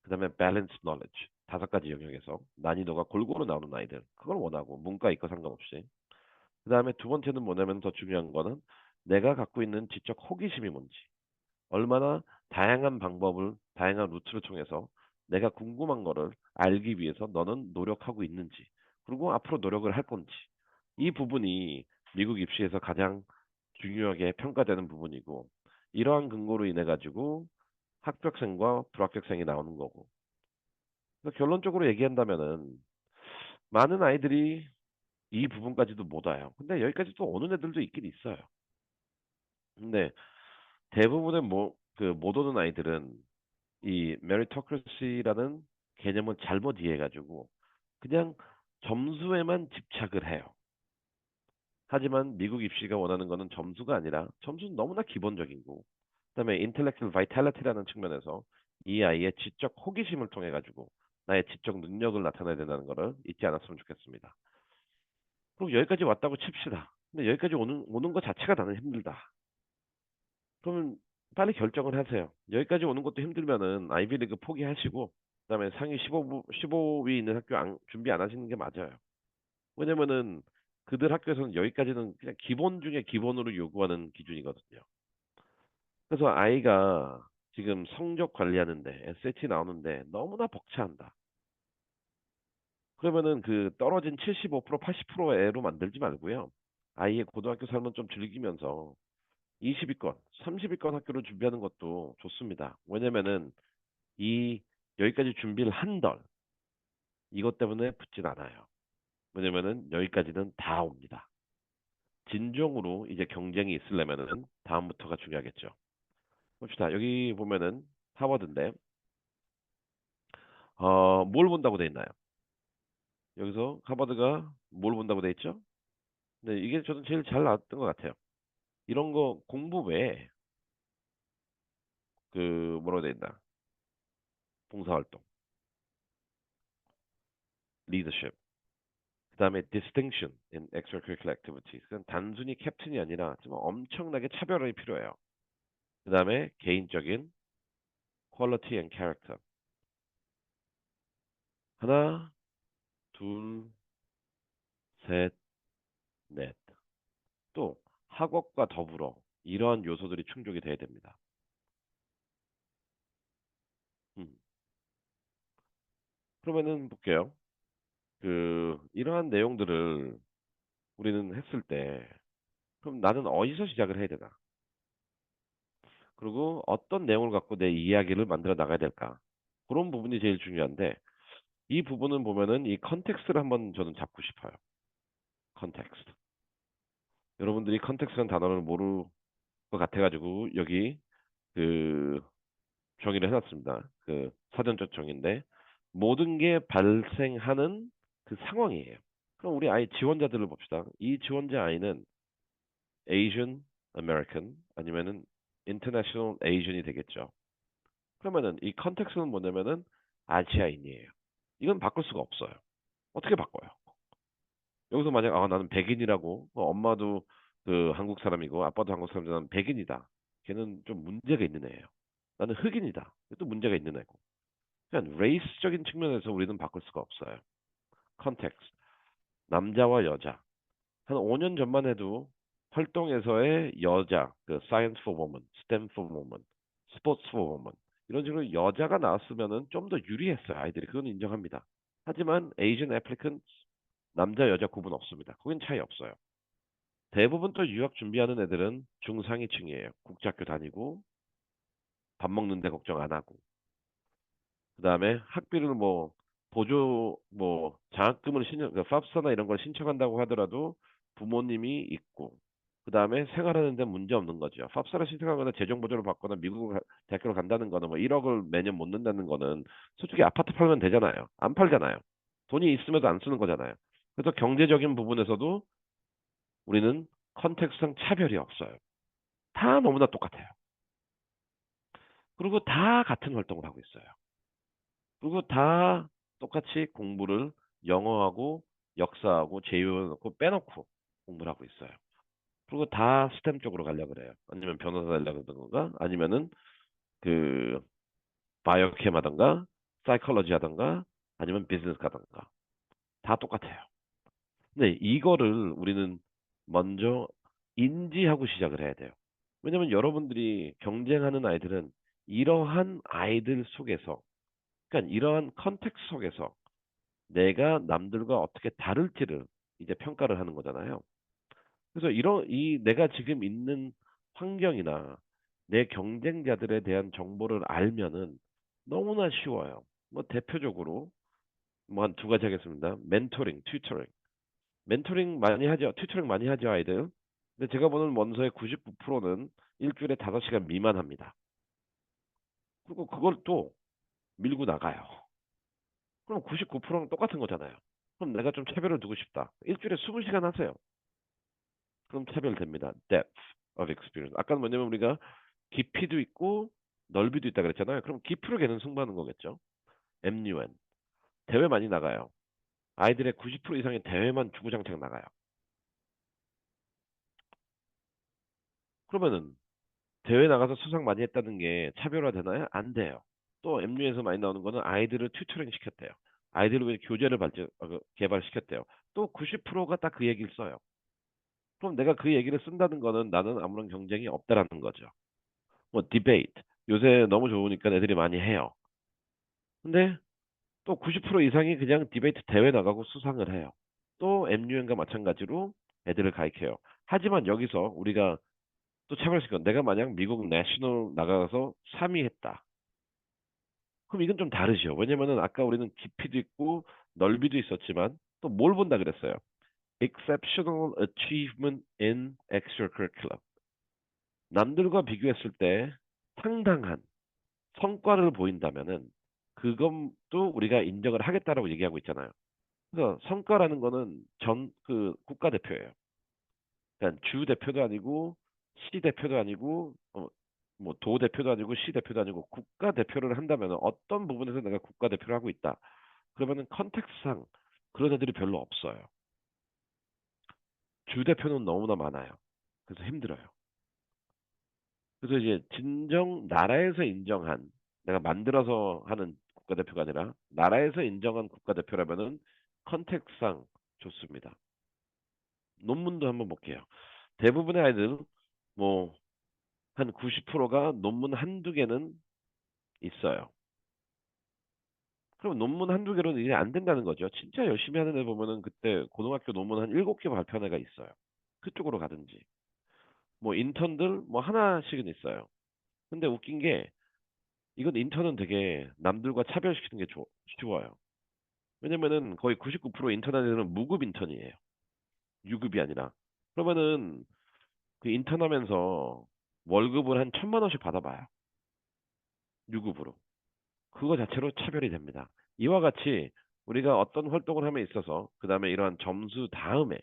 그다음에 밸런스 knowledge 다섯 가지 영역에서 난이도가 골고루 나오는 아이들 그걸 원하고 문과 이과 상관없이 그다음에 두 번째는 뭐냐면 더 중요한 거는 내가 갖고 있는 지적 호기심이 뭔지 얼마나 다양한 방법을, 다양한 루트를 통해서 내가 궁금한 거를 알기 위해서 너는 노력하고 있는지, 그리고 앞으로 노력을 할 건지. 이 부분이 미국 입시에서 가장 중요하게 평가되는 부분이고, 이러한 근거로 인해 가지고 합격생과 불합격생이 나오는 거고. 그래서 결론적으로 얘기한다면은 많은 아이들이 이 부분까지도 못 와요. 근데 여기까지 또 오는 애들도 있긴 있어요. 근데 대부분의 못 오는 아이들은 이 메리토크러시라는 개념을 잘못 이해해가지고 그냥 점수에만 집착을 해요. 하지만 미국 입시가 원하는 거는 점수가 아니라 점수는 너무나 기본적인 거. 그다음에 intellectual vitality라는 측면에서 이 아이의 지적 호기심을 통해 가지고 나의 지적 능력을 나타내야 된다는 거를 잊지 않았으면 좋겠습니다. 그럼 여기까지 왔다고 칩시다. 근데 여기까지 오는 것 자체가 나는 힘들다. 그러면 빨리 결정을 하세요. 여기까지 오는 것도 힘들면은 아이비리그 포기하시고 그다음에 상위 15위 있는 학교 준비 안 하시는 게 맞아요. 왜냐면은 그들 학교에서는 여기까지는 그냥 기본 중에 기본으로 요구하는 기준이거든요. 그래서 아이가 지금 성적 관리하는데 SAT 나오는데 너무나 벅차한다. 그러면은 그 떨어진 75%, 80%애로 만들지 말고요. 아이의 고등학교 삶은 좀 즐기면서 20위권, 30위권 학교를 준비하는 것도 좋습니다. 왜냐면은 이 여기까지 준비를 한들 이것 때문에 붙진 않아요. 왜냐면은 여기까지는 다 옵니다. 진정으로 이제 경쟁이 있으려면은 다음부터가 중요하겠죠. 봅시다. 여기 보면은 하버드인데 뭘 본다고 돼 있나요? 여기서 하버드가 뭘 본다고 돼 있죠? 네, 이게 저는 제일 잘 나왔던 것 같아요. 이런 거 공부 외에 그 뭐라고 돼 있나? 봉사활동, leadership, 그다음에 distinction in extracurricular activities. 그건 단순히 캡틴이 아니라 좀 엄청나게 차별화가 필요해요. 그다음에 개인적인 quality and character. 하나, 둘, 셋, 넷. 또 학업과 더불어 이러한 요소들이 충족이 돼야 됩니다. 음. 그러면은 볼게요. 이러한 내용들을 우리는 했을 때 그럼 나는 어디서 시작을 해야 되나? 그리고 어떤 내용을 갖고 내 이야기를 만들어 나가야 될까? 그런 부분이 제일 중요한데 이 부분은 보면은 이 컨텍스트를 한번 저는 잡고 싶어요. 컨텍스트. 여러분들이 컨텍스트라는 단어를 모를 것 같아가지고 여기 그 정의를 해놨습니다. 그 사전적 정의인데 모든 게 발생하는 그 상황이에요. 그럼 우리 아이 지원자들을 봅시다. 이 지원자 아이는 Asian American 아니면은 International Asian이 되겠죠. 그러면은 이 컨텍스트는 뭐냐면은 아시아인이에요. 이건 바꿀 수가 없어요. 어떻게 바꿔요? 여기서 만약 나는 백인이라고 엄마도 그 한국 사람이고 아빠도 한국 사람인데 나는 백인이다. 걔는 좀 문제가 있는 애예요. 나는 흑인이다. 또 문제가 있는 애고. 그냥 레이스적인 측면에서 우리는 바꿀 수가 없어요. 컨텍스트. 남자와 여자. 한 5년 전만 해도 활동에서의 여자, 그 Science for Women, STEM for Women, Sports for Women 이런 식으로 여자가 나왔으면은 좀 더 유리했어요. 아이들이 그건 인정합니다. 하지만 Asian applicants 남자 여자 구분 없습니다. 거긴 차이 없어요. 대부분 또 유학 준비하는 애들은 중상위층이에요. 국제학교 다니고 밥 먹는데 걱정 안 하고 그다음에 학비를 보조 장학금을 팝스나 이런 걸 신청한다고 하더라도 부모님이 있고 그다음에 생활하는 데 문제 없는 거죠. 팝스를 신청하거나 재정 보조를 받거나 미국 대학교를 간다는 거는 1억을 매년 못 낸다는 거는 솔직히 아파트 팔면 되잖아요. 안 팔잖아요. 돈이 있음에도 안 쓰는 거잖아요. 그래서 경제적인 부분에서도 우리는 컨텍스트상 차별이 없어요. 다 너무나 똑같아요. 그리고 다 같은 활동을 하고 있어요. 그리고 다 똑같이 공부를 영어하고 역사하고 제휴를 놓고 빼놓고 공부를 하고 있어요. 그리고 다 스템 쪽으로 가려고 그래요. 아니면 변호사 되려고 그러던가 아니면은 그 바이오캠 하던가 사이콜로지 하던가 아니면 비즈니스 가던가 다 똑같아요. 근데 이거를 우리는 먼저 인지하고 시작을 해야 돼요. 왜냐면 여러분들이 경쟁하는 아이들은 이러한 아이들 속에서 그러니까 이러한 컨텍스트 속에서 내가 남들과 어떻게 다를지를 이제 평가를 하는 거잖아요. 그래서 이 내가 지금 있는 환경이나 내 경쟁자들에 대한 정보를 알면은 너무나 쉬워요. 대표적으로 한 두 가지 하겠습니다. 멘토링, 튜터링. 멘토링 많이 하죠. 튜터링 많이 하죠, 아이들. 근데 제가 보는 원서의 99%는 일주일에 5시간 미만 합니다. 그리고 그걸 또 밀고 나가요. 그럼 99%랑 똑같은 거잖아요. 그럼 내가 좀 차별을 두고 싶다. 일주일에 20시간 하세요. 그럼 차별됩니다. Depth of experience. 아까는 뭐냐면 우리가 깊이도 있고 넓이도 있다 그랬잖아요. 그럼 깊이로 걔는 승부하는 거겠죠. MUN. 대회 많이 나가요. 아이들의 90% 이상의 대회만 주구장창 나가요. 그러면은 대회 나가서 수상 많이 했다는 게 차별화 되나요? 안 돼요. 또 MU에서 많이 나오는 거는 아이들을 튜터링 시켰대요. 아이들을 위해 교재를 개발시켰대요. 또 90%가 딱 그 얘기를 써요. 그럼 내가 그 얘기를 쓴다는 거는 나는 아무런 경쟁이 없다라는 거죠. 뭐 디베이트. 요새 너무 좋으니까 애들이 많이 해요. 근데 또 90% 이상이 그냥 디베이트 대회 나가고 수상을 해요. 또 MUN과 마찬가지로 애들을 가르쳐요. 하지만 여기서 우리가 또 차별시켜. 내가 만약 미국 내셔널 나가서 3위 했다. 그럼 이건 좀 다르죠. 왜냐면은 아까 우리는 깊이도 있고 넓이도 있었지만 또 뭘 본다 그랬어요. Exceptional achievement in extracurricular. 남들과 비교했을 때 상당한 성과를 보인다면은 그것도 우리가 인정을 하겠다라고 얘기하고 있잖아요. 그래서 성과라는 거는 그 국가대표예요. 그러니까 주 대표도 아니고 시 대표도 아니고 뭐 도 대표도 아니고 시 대표도 아니고 국가 대표를 한다면 어떤 부분에서 내가 국가 대표를 하고 있다. 그러면은 컨텍스상 그런 애들이 별로 없어요. 주 대표는 너무나 많아요. 그래서 힘들어요. 그래서 이제 진정 나라에서 인정한 내가 만들어서 하는 국가대표가 아니라 나라에서 인정한 국가대표라면은 컨텍스상 좋습니다. 논문도 한번 볼게요. 대부분의 아이들은 뭐 한 90%가 논문 한두 개는 있어요. 그럼 논문 한두 개로는 이게 안 된다는 거죠. 진짜 열심히 하는 애 보면은 그때 고등학교 논문 한 7개 발표한 애가 있어요. 그쪽으로 가든지. 뭐 인턴들 뭐 하나씩은 있어요. 근데 웃긴 게 이건 인턴은 되게 남들과 차별시키는 게 쉬워요. 왜냐면은 거의 99% 인턴 애들은 무급 인턴이에요. 유급이 아니라. 그러면은 그 인턴 하면서 월급을 한 1,000만 원씩 받아봐요. 유급으로. 그거 자체로 차별이 됩니다. 이와 같이 우리가 어떤 활동을 함에 있어서 그 다음에 이러한 점수 다음에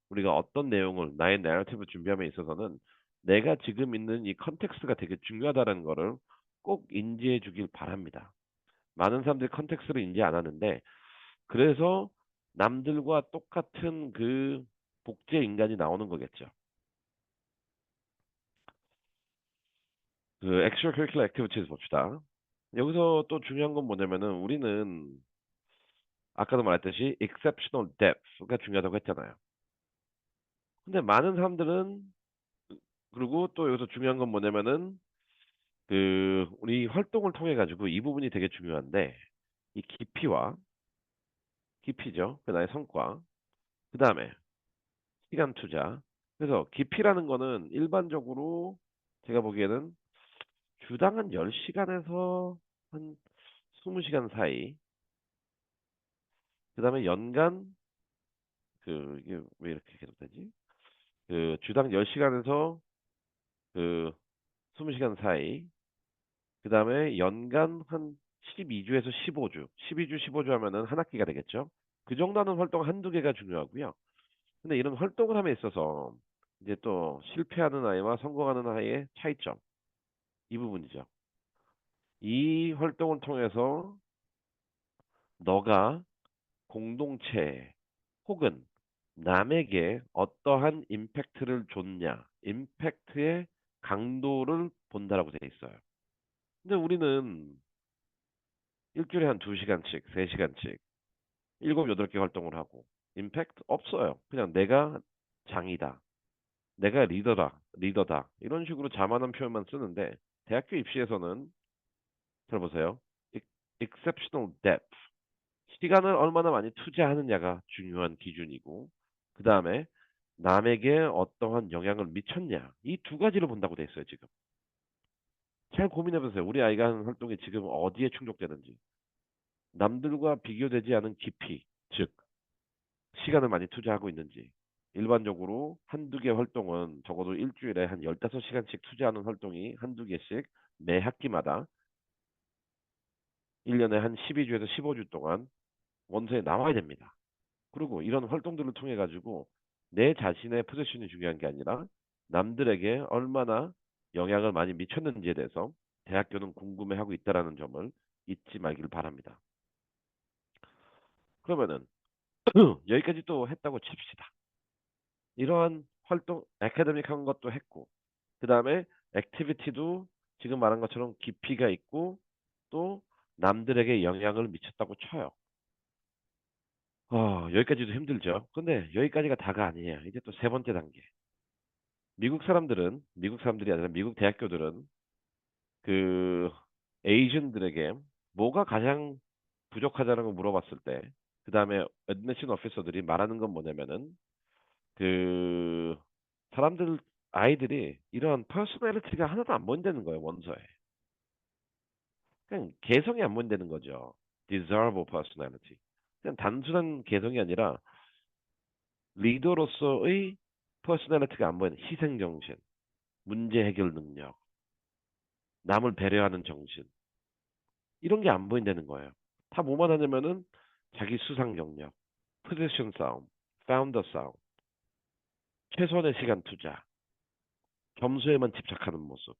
우리가 어떤 내용을 나의 내러티브 준비함에 있어서는 내가 지금 있는 이 컨텍스트가 되게 중요하다는 거를 꼭 인지해 주길 바랍니다. 많은 사람들이 컨텍스트를 인지 안 하는데 그래서 남들과 똑같은 그 복제 인간이 나오는 거겠죠. 그 extracurricular activities 봅시다. 여기서 또 중요한 건 뭐냐면은 우리는 아까도 말했듯이 exceptional depth가 중요하다고 했잖아요. 근데 많은 사람들은 그리고 또 여기서 중요한 건 뭐냐면은 그 우리 활동을 통해 가지고 이 부분이 되게 중요한데 이 깊이죠. 그다음에 성과, 그다음에 시간 투자. 그래서 깊이라는 거는 일반적으로 제가 보기에는 주당 한 10시간에서 한 20시간 사이. 그다음에 연간 이게 왜 이렇게 계속되지? 그 주당 10시간에서 그 20시간 사이. 그다음에 연간 한 12주에서 15주. 12주, 15주 하면은 한 학기가 되겠죠. 그 정도 하는 활동 한두 개가 중요하고요. 근데 이런 활동을 함에 있어서 이제 또 실패하는 아이와 성공하는 아이의 차이점. 이 부분이죠. 이 활동을 통해서 너가 공동체 혹은 남에게 어떠한 임팩트를 줬냐, 임팩트의 강도를 본다라고 되어 있어요. 근데 우리는 일주일에 한 2시간씩, 3시간씩, 7, 8개 활동을 하고, 임팩트 없어요. 그냥 내가 장이다. 내가 리더다. 이런 식으로 자만한 표현만 쓰는데, 대학교 입시에서는, 잘 보세요. exceptional depth. 시간을 얼마나 많이 투자하느냐가 중요한 기준이고, 그 다음에 남에게 어떠한 영향을 미쳤냐. 이 두 가지를 본다고 돼 있어요, 지금. 잘 고민해 보세요. 우리 아이가 하는 활동이 지금 어디에 충족되는지. 남들과 비교되지 않은 깊이, 즉, 시간을 많이 투자하고 있는지. 일반적으로 한두 개 활동은 적어도 일주일에 한 15시간씩 투자하는 활동이 한두 개씩 매 학기마다 1년에 한 12주에서 15주 동안 원서에 나와야 됩니다. 그리고 이런 활동들을 통해 가지고 내 자신의 포지션이 중요한 게 아니라 남들에게 얼마나 영향을 많이 미쳤는지에 대해서 대학교는 궁금해하고 있다라는 점을 잊지 말길 바랍니다. 그러면은 여기까지 또 했다고 칩시다. 이러한 활동, 아카데믹한 것도 했고, 그 다음에 액티비티도 지금 말한 것처럼 깊이가 있고, 또 남들에게 영향을 미쳤다고 쳐요. 여기까지도 힘들죠. 근데 여기까지가 다가 아니에요. 이제 또 세 번째 단계. 미국 사람들이 아니라 미국 대학교들은 그 에이전들에게 뭐가 가장 부족하다는 걸 물어봤을 때, 그 다음에 애드미션 오피서들이 말하는 건 뭐냐면은 그 사람들 아이들이 이런 퍼스널리티가 하나도 안 보인다는 거예요 원서에. 그냥 개성이 안 보인다는 거죠. desirable personality. 그냥 단순한 개성이 아니라 리더로서의 퍼스널리티가 안 보이는 희생 정신, 문제 해결 능력, 남을 배려하는 정신 이런 게 안 보인다는 거예요. 다 뭐만 하냐면은 자기 수상 경력, 포지션 싸움, 파운더 싸움, 최선의 시간 투자, 점수에만 집착하는 모습.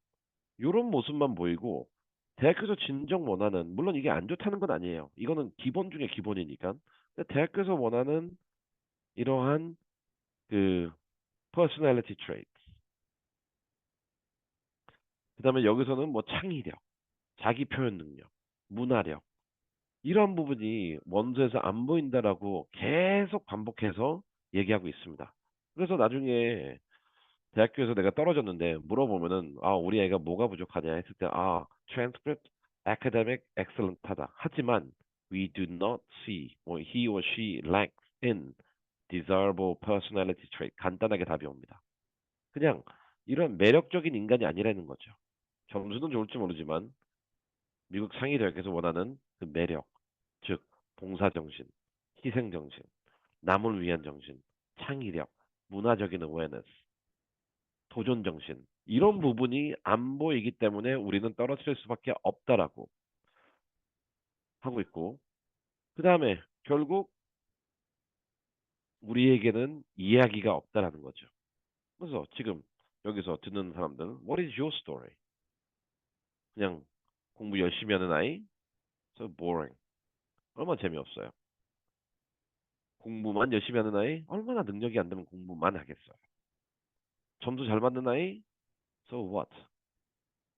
요런 모습만 보이고 대학교에서 진정 원하는 물론 이게 안 좋다는 건 아니에요. 이거는 기본 중에 기본이니까. 근데 대학교에서 원하는 이러한 그 personality trait. 그다음에 여기서는 뭐 창의력, 자기 표현 능력, 문화력 이런 부분이 원서에서 안 보인다라고 계속 반복해서 얘기하고 있습니다. 그래서 나중에 대학교에서 내가 떨어졌는데 물어보면은 우리 애가 뭐가 부족하냐 했을 때 transcript academic excellent 하다. 하지만 we do not see or he or she lacks in desirable personality trait. 간단하게 답이 옵니다. 그냥 이런 매력적인 인간이 아니라는 거죠. 점수는 좋을지 모르지만 미국 상위 대학에서 원하는 그 매력, 즉 봉사정신, 희생정신, 남을 위한 정신, 창의력, 문화적인 awareness 도전 정신 이런 부분이 안 보이기 때문에 우리는 떨어질 수밖에 없다라고 하고 있고 그 다음에 결국 우리에게는 이야기가 없다라는 거죠. 그래서 지금 여기서 듣는 사람들 What is your story? 그냥 공부 열심히 하는 아이? So boring. 얼마나 재미없어요. 공부만 열심히 하는 아이? 얼마나 능력이 안 되면 공부만 하겠어요. 점수 잘 받는 아이? So what?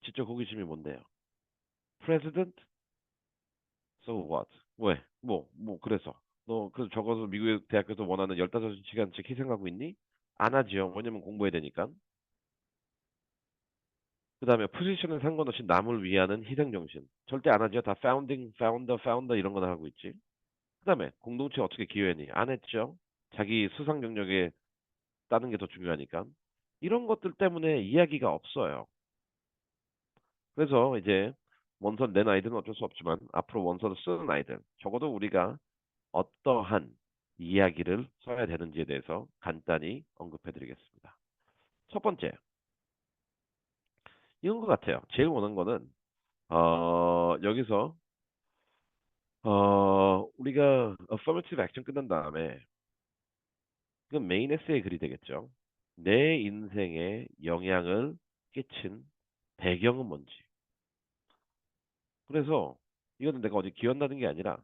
지적 호기심이 뭔데요? President? So what? 왜? 그래서. 너, 적어서 미국의 대학교에서 원하는 15시간씩 희생하고 있니? 안 하지요. 왜냐면 공부해야 되니까. 그 다음에 포지션은 상관없이 남을 위하는 희생정신. 절대 안 하죠. 다 founding, founder 이런 거나 하고 있지. 그 다음에 공동체 어떻게 기여했니? 안 했죠. 자기 수상 경력에 따는 게 더 중요하니까. 이런 것들 때문에 이야기가 없어요. 그래서 이제 원서 낸 아이들은 어쩔 수 없지만 앞으로 원서를 쓰는 아이들 적어도 우리가 어떠한 이야기를 써야 되는지에 대해서 간단히 언급해 드리겠습니다. 첫 번째, 이런 것 같아요. 제일 원하는 거는, 여기서, 우리가 affirmative action 끝난 다음에, 그건 메인 에세이 글이 되겠죠. 내 인생에 영향을 끼친 배경은 뭔지. 그래서, 이거는 내가 어디 기억나는 게 아니라,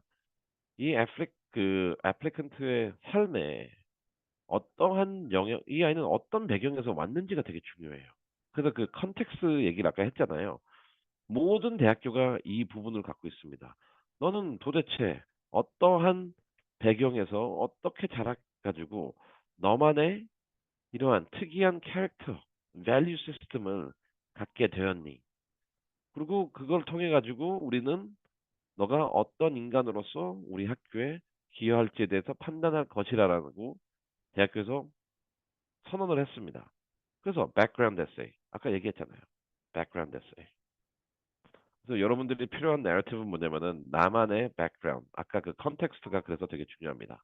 애플리컨트의 삶에 어떠한 영향, 이 아이는 어떤 배경에서 왔는지가 되게 중요해요. 그래서 그 컨텍스 얘기를 아까 했잖아요. 모든 대학교가 이 부분을 갖고 있습니다. 너는 도대체 어떠한 배경에서 어떻게 자라가지고 너만의 이러한 특이한 캐릭터, 밸류 시스템을 갖게 되었니? 그리고 그걸 통해 가지고 우리는 너가 어떤 인간으로서 우리 학교에 기여할지에 대해서 판단할 것이라고 대학교에서 선언을 했습니다. 그래서 background essay 아까 얘기했잖아요. background essay. 그래서 여러분들이 필요한 내러티브는 뭐냐면은 나만의 background. 아까 그 컨텍스트가 그래서 되게 중요합니다.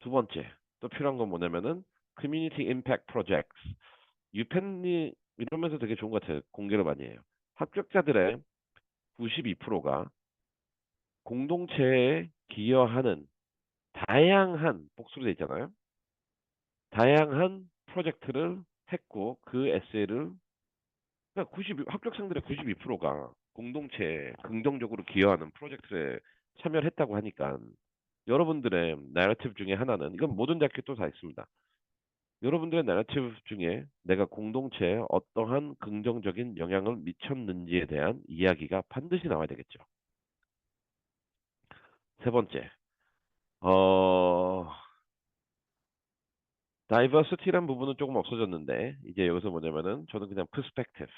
두 번째 또 필요한 건 뭐냐면은 Community Impact Projects. 유펜이 이러면서 되게 좋은 것 같아요. 공개를 많이 해요. 합격자들의 92%가 공동체에 기여하는 다양한 복수로 돼 있잖아요. 다양한 프로젝트를 했고 그 에세이를 그러니까 90 합격생들의 92%가 공동체에 긍정적으로 기여하는 프로젝트에 참여를 했다고 하니까 여러분들의 내러티브 중에 하나는 이건 모든 대학교 또 다 있습니다. 여러분들의 내러티브 중에 내가 공동체에 어떠한 긍정적인 영향을 미쳤는지에 대한 이야기가 반드시 나와야 되겠죠. 세 번째, 어, 다이버시티란 부분은 조금 없어졌는데 이제 여기서 뭐냐면은 저는 그냥 perspective.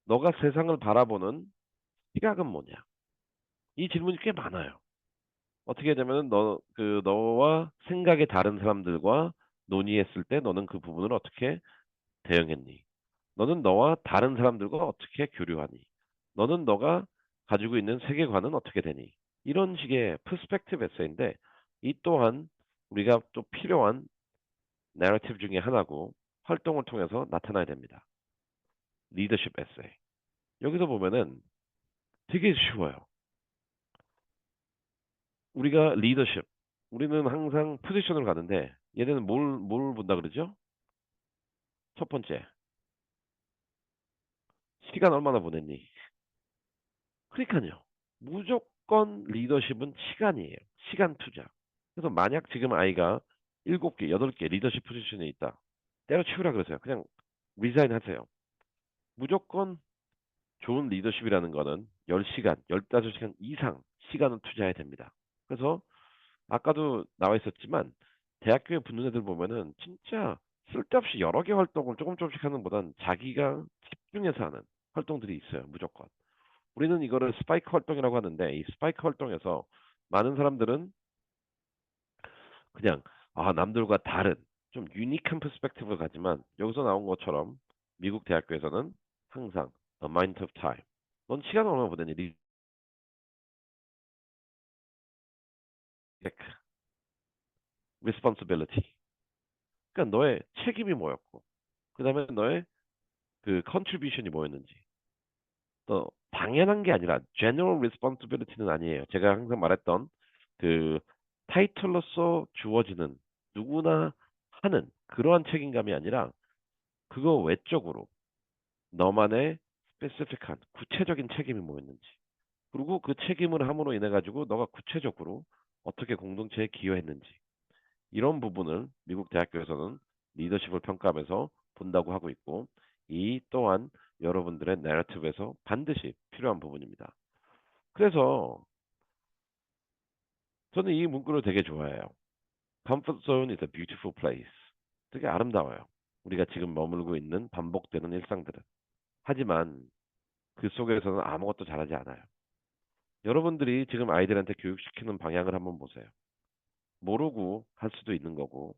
너가 세상을 바라보는 시각은 뭐냐? 이 질문이 꽤 많아요. 어떻게 되면은 너와 생각이 다른 사람들과 논의했을 때 너는 그 부분을 어떻게 대응했니? 너는 너와 다른 사람들과 어떻게 교류하니? 너는 너가 가지고 있는 세계관은 어떻게 되니? 이런 식의 perspective 에세이인데 이 또한 우리가 또 필요한 내러티브 중에 하나고 활동을 통해서 나타나야 됩니다. 리더십 에세이. 여기서 보면은 되게 쉬워요. 우리가 리더십. 우리는 항상 포지션을 가는데 얘네는 뭘 본다 그러죠? 첫 번째, 시간 얼마나 보냈니? 그러니까요. 무조건 리더십은 시간이에요. 시간 투자. 그래서 만약 지금 아이가 7개, 8개 리더십 포지션에 있다. 때려치우라 그러세요. 그냥 리자인 하세요. 무조건 좋은 리더십이라는 거는 10시간, 15시간 이상 시간을 투자해야 됩니다. 그래서 아까도 나와 있었지만 대학교에 붙는 애들 보면은 진짜 쓸데없이 여러 개 활동을 조금씩 하는 것보단 자기가 집중해서 하는 활동들이 있어요. 무조건. 우리는 이거를 스파이크 활동이라고 하는데 이 스파이크 활동에서 많은 사람들은 그냥 남들과 다른 좀 유니크한 퍼스펙티브를 가지만 여기서 나온 것처럼 미국 대학교에서는 항상 a mind of time. 넌 시간 얼마나 보내니? responsibility. 그러니까 너의 책임이 뭐였고, 그 다음에 너의 그 contribution이 뭐였는지. 또 당연한 게 아니라 general responsibility는 아니에요. 제가 항상 말했던 그 타이틀로서 주어지는 누구나 하는 그러한 책임감이 아니라 그거 외적으로 너만의 스페시픽한 구체적인 책임이 뭐였는지 그리고 그 책임을 함으로 인해 가지고 너가 구체적으로 어떻게 공동체에 기여했는지 이런 부분을 미국 대학교에서는 리더십을 평가하면서 본다고 하고 있고 이 또한 여러분들의 내러티브에서 반드시 필요한 부분입니다. 그래서 저는 이 문구를 되게 좋아해요. Comfort zone is a beautiful place. 되게 아름다워요. 우리가 지금 머물고 있는 반복되는 일상들은. 하지만 그 속에서는 아무것도 잘하지 않아요. 여러분들이 지금 아이들한테 교육시키는 방향을 한번 보세요. 모르고 할 수도 있는 거고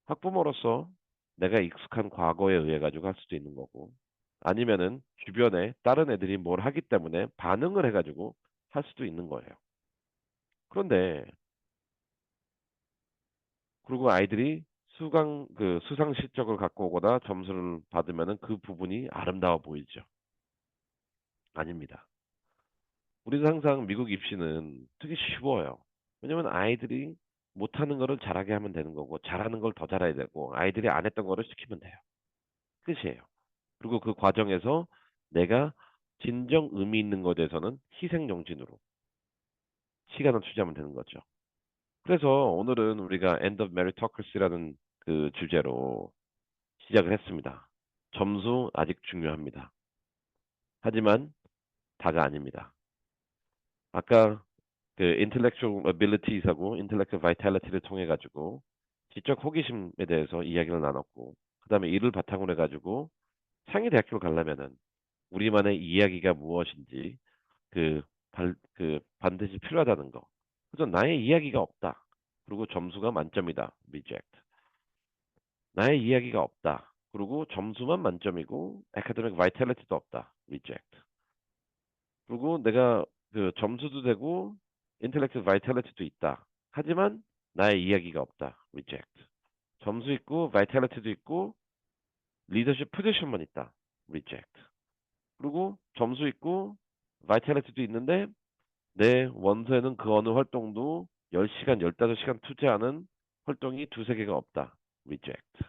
학부모로서 내가 익숙한 과거에 의해 가지고 할 수도 있는 거고 아니면은 주변에 다른 애들이 뭘 하기 때문에 반응을 해가지고 할 수도 있는 거예요. 그런데 그리고 아이들이 수상 실적을 갖고 오거나 점수를 받으면은 그 부분이 아름다워 보이죠. 아닙니다. 우리는 항상 미국 입시는 되게 쉬워요. 왜냐면 아이들이 못하는 거를 잘하게 하면 되는 거고 잘하는 걸 더 잘해야 되고 아이들이 안 했던 거를 시키면 돼요. 끝이에요. 그리고 그 과정에서 내가 진정 의미 있는 것에 대해서는 희생정신으로 시간을 투자하면 되는 거죠. 그래서 오늘은 우리가 End of Meritocracy라는 그 주제로 시작을 했습니다. 점수 아직 중요합니다. 하지만 다가 아닙니다. 아까 그 intellectual abilities하고 intellectual vitality를 통해 가지고 지적 호기심에 대해서 이야기를 나눴고 그다음에 이를 바탕으로 해가지고 상위 대학교를 가려면은 우리만의 이야기가 무엇인지 반드시 필요하다는 거. 그래서 나의 이야기가 없다. 그리고 점수가 만점이다. reject. 나의 이야기가 없다. 그리고 점수만 만점이고 academic vitality도 없다. reject. 그리고 내가 그 점수도 되고 intellectual vitality도 있다. 하지만 나의 이야기가 없다. reject. 점수 있고 vitality도 있고 리더십 포지션만 있다. reject. 그리고 점수 있고 vitality도 있는데 내 원서에는 그 어느 활동도 10시간, 15시간 투자하는 활동이 두세 개가 없다. reject.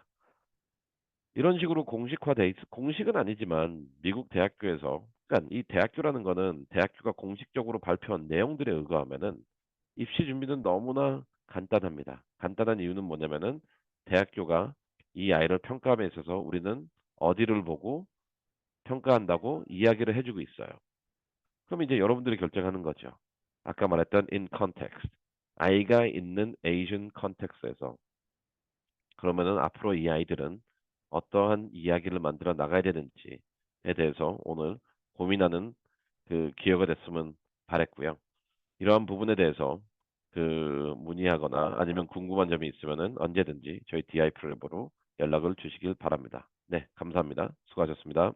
이런 식으로 공식화돼 공식은 아니지만 미국 대학교에서 그러니까 이 대학교라는 거는 대학교가 공식적으로 발표한 내용들에 의거하면은 입시 준비는 너무나 간단합니다. 간단한 이유는 뭐냐면은 대학교가 이 아이를 평가함에 있어서 우리는 어디를 보고 평가한다고 이야기를 해주고 있어요. 그럼 이제 여러분들이 결정하는 거죠. 아까 말했던 in context. 아이가 있는 Asian context에서 그러면은 앞으로 이 아이들은 어떠한 이야기를 만들어 나가야 되는지에 대해서 오늘 고민하는 그 기회가 됐으면 바랬고요. 이러한 부분에 대해서 그 문의하거나 아니면 궁금한 점이 있으면은 언제든지 저희 DI 프로그램으로 연락을 주시길 바랍니다. 네, 감사합니다. 수고하셨습니다.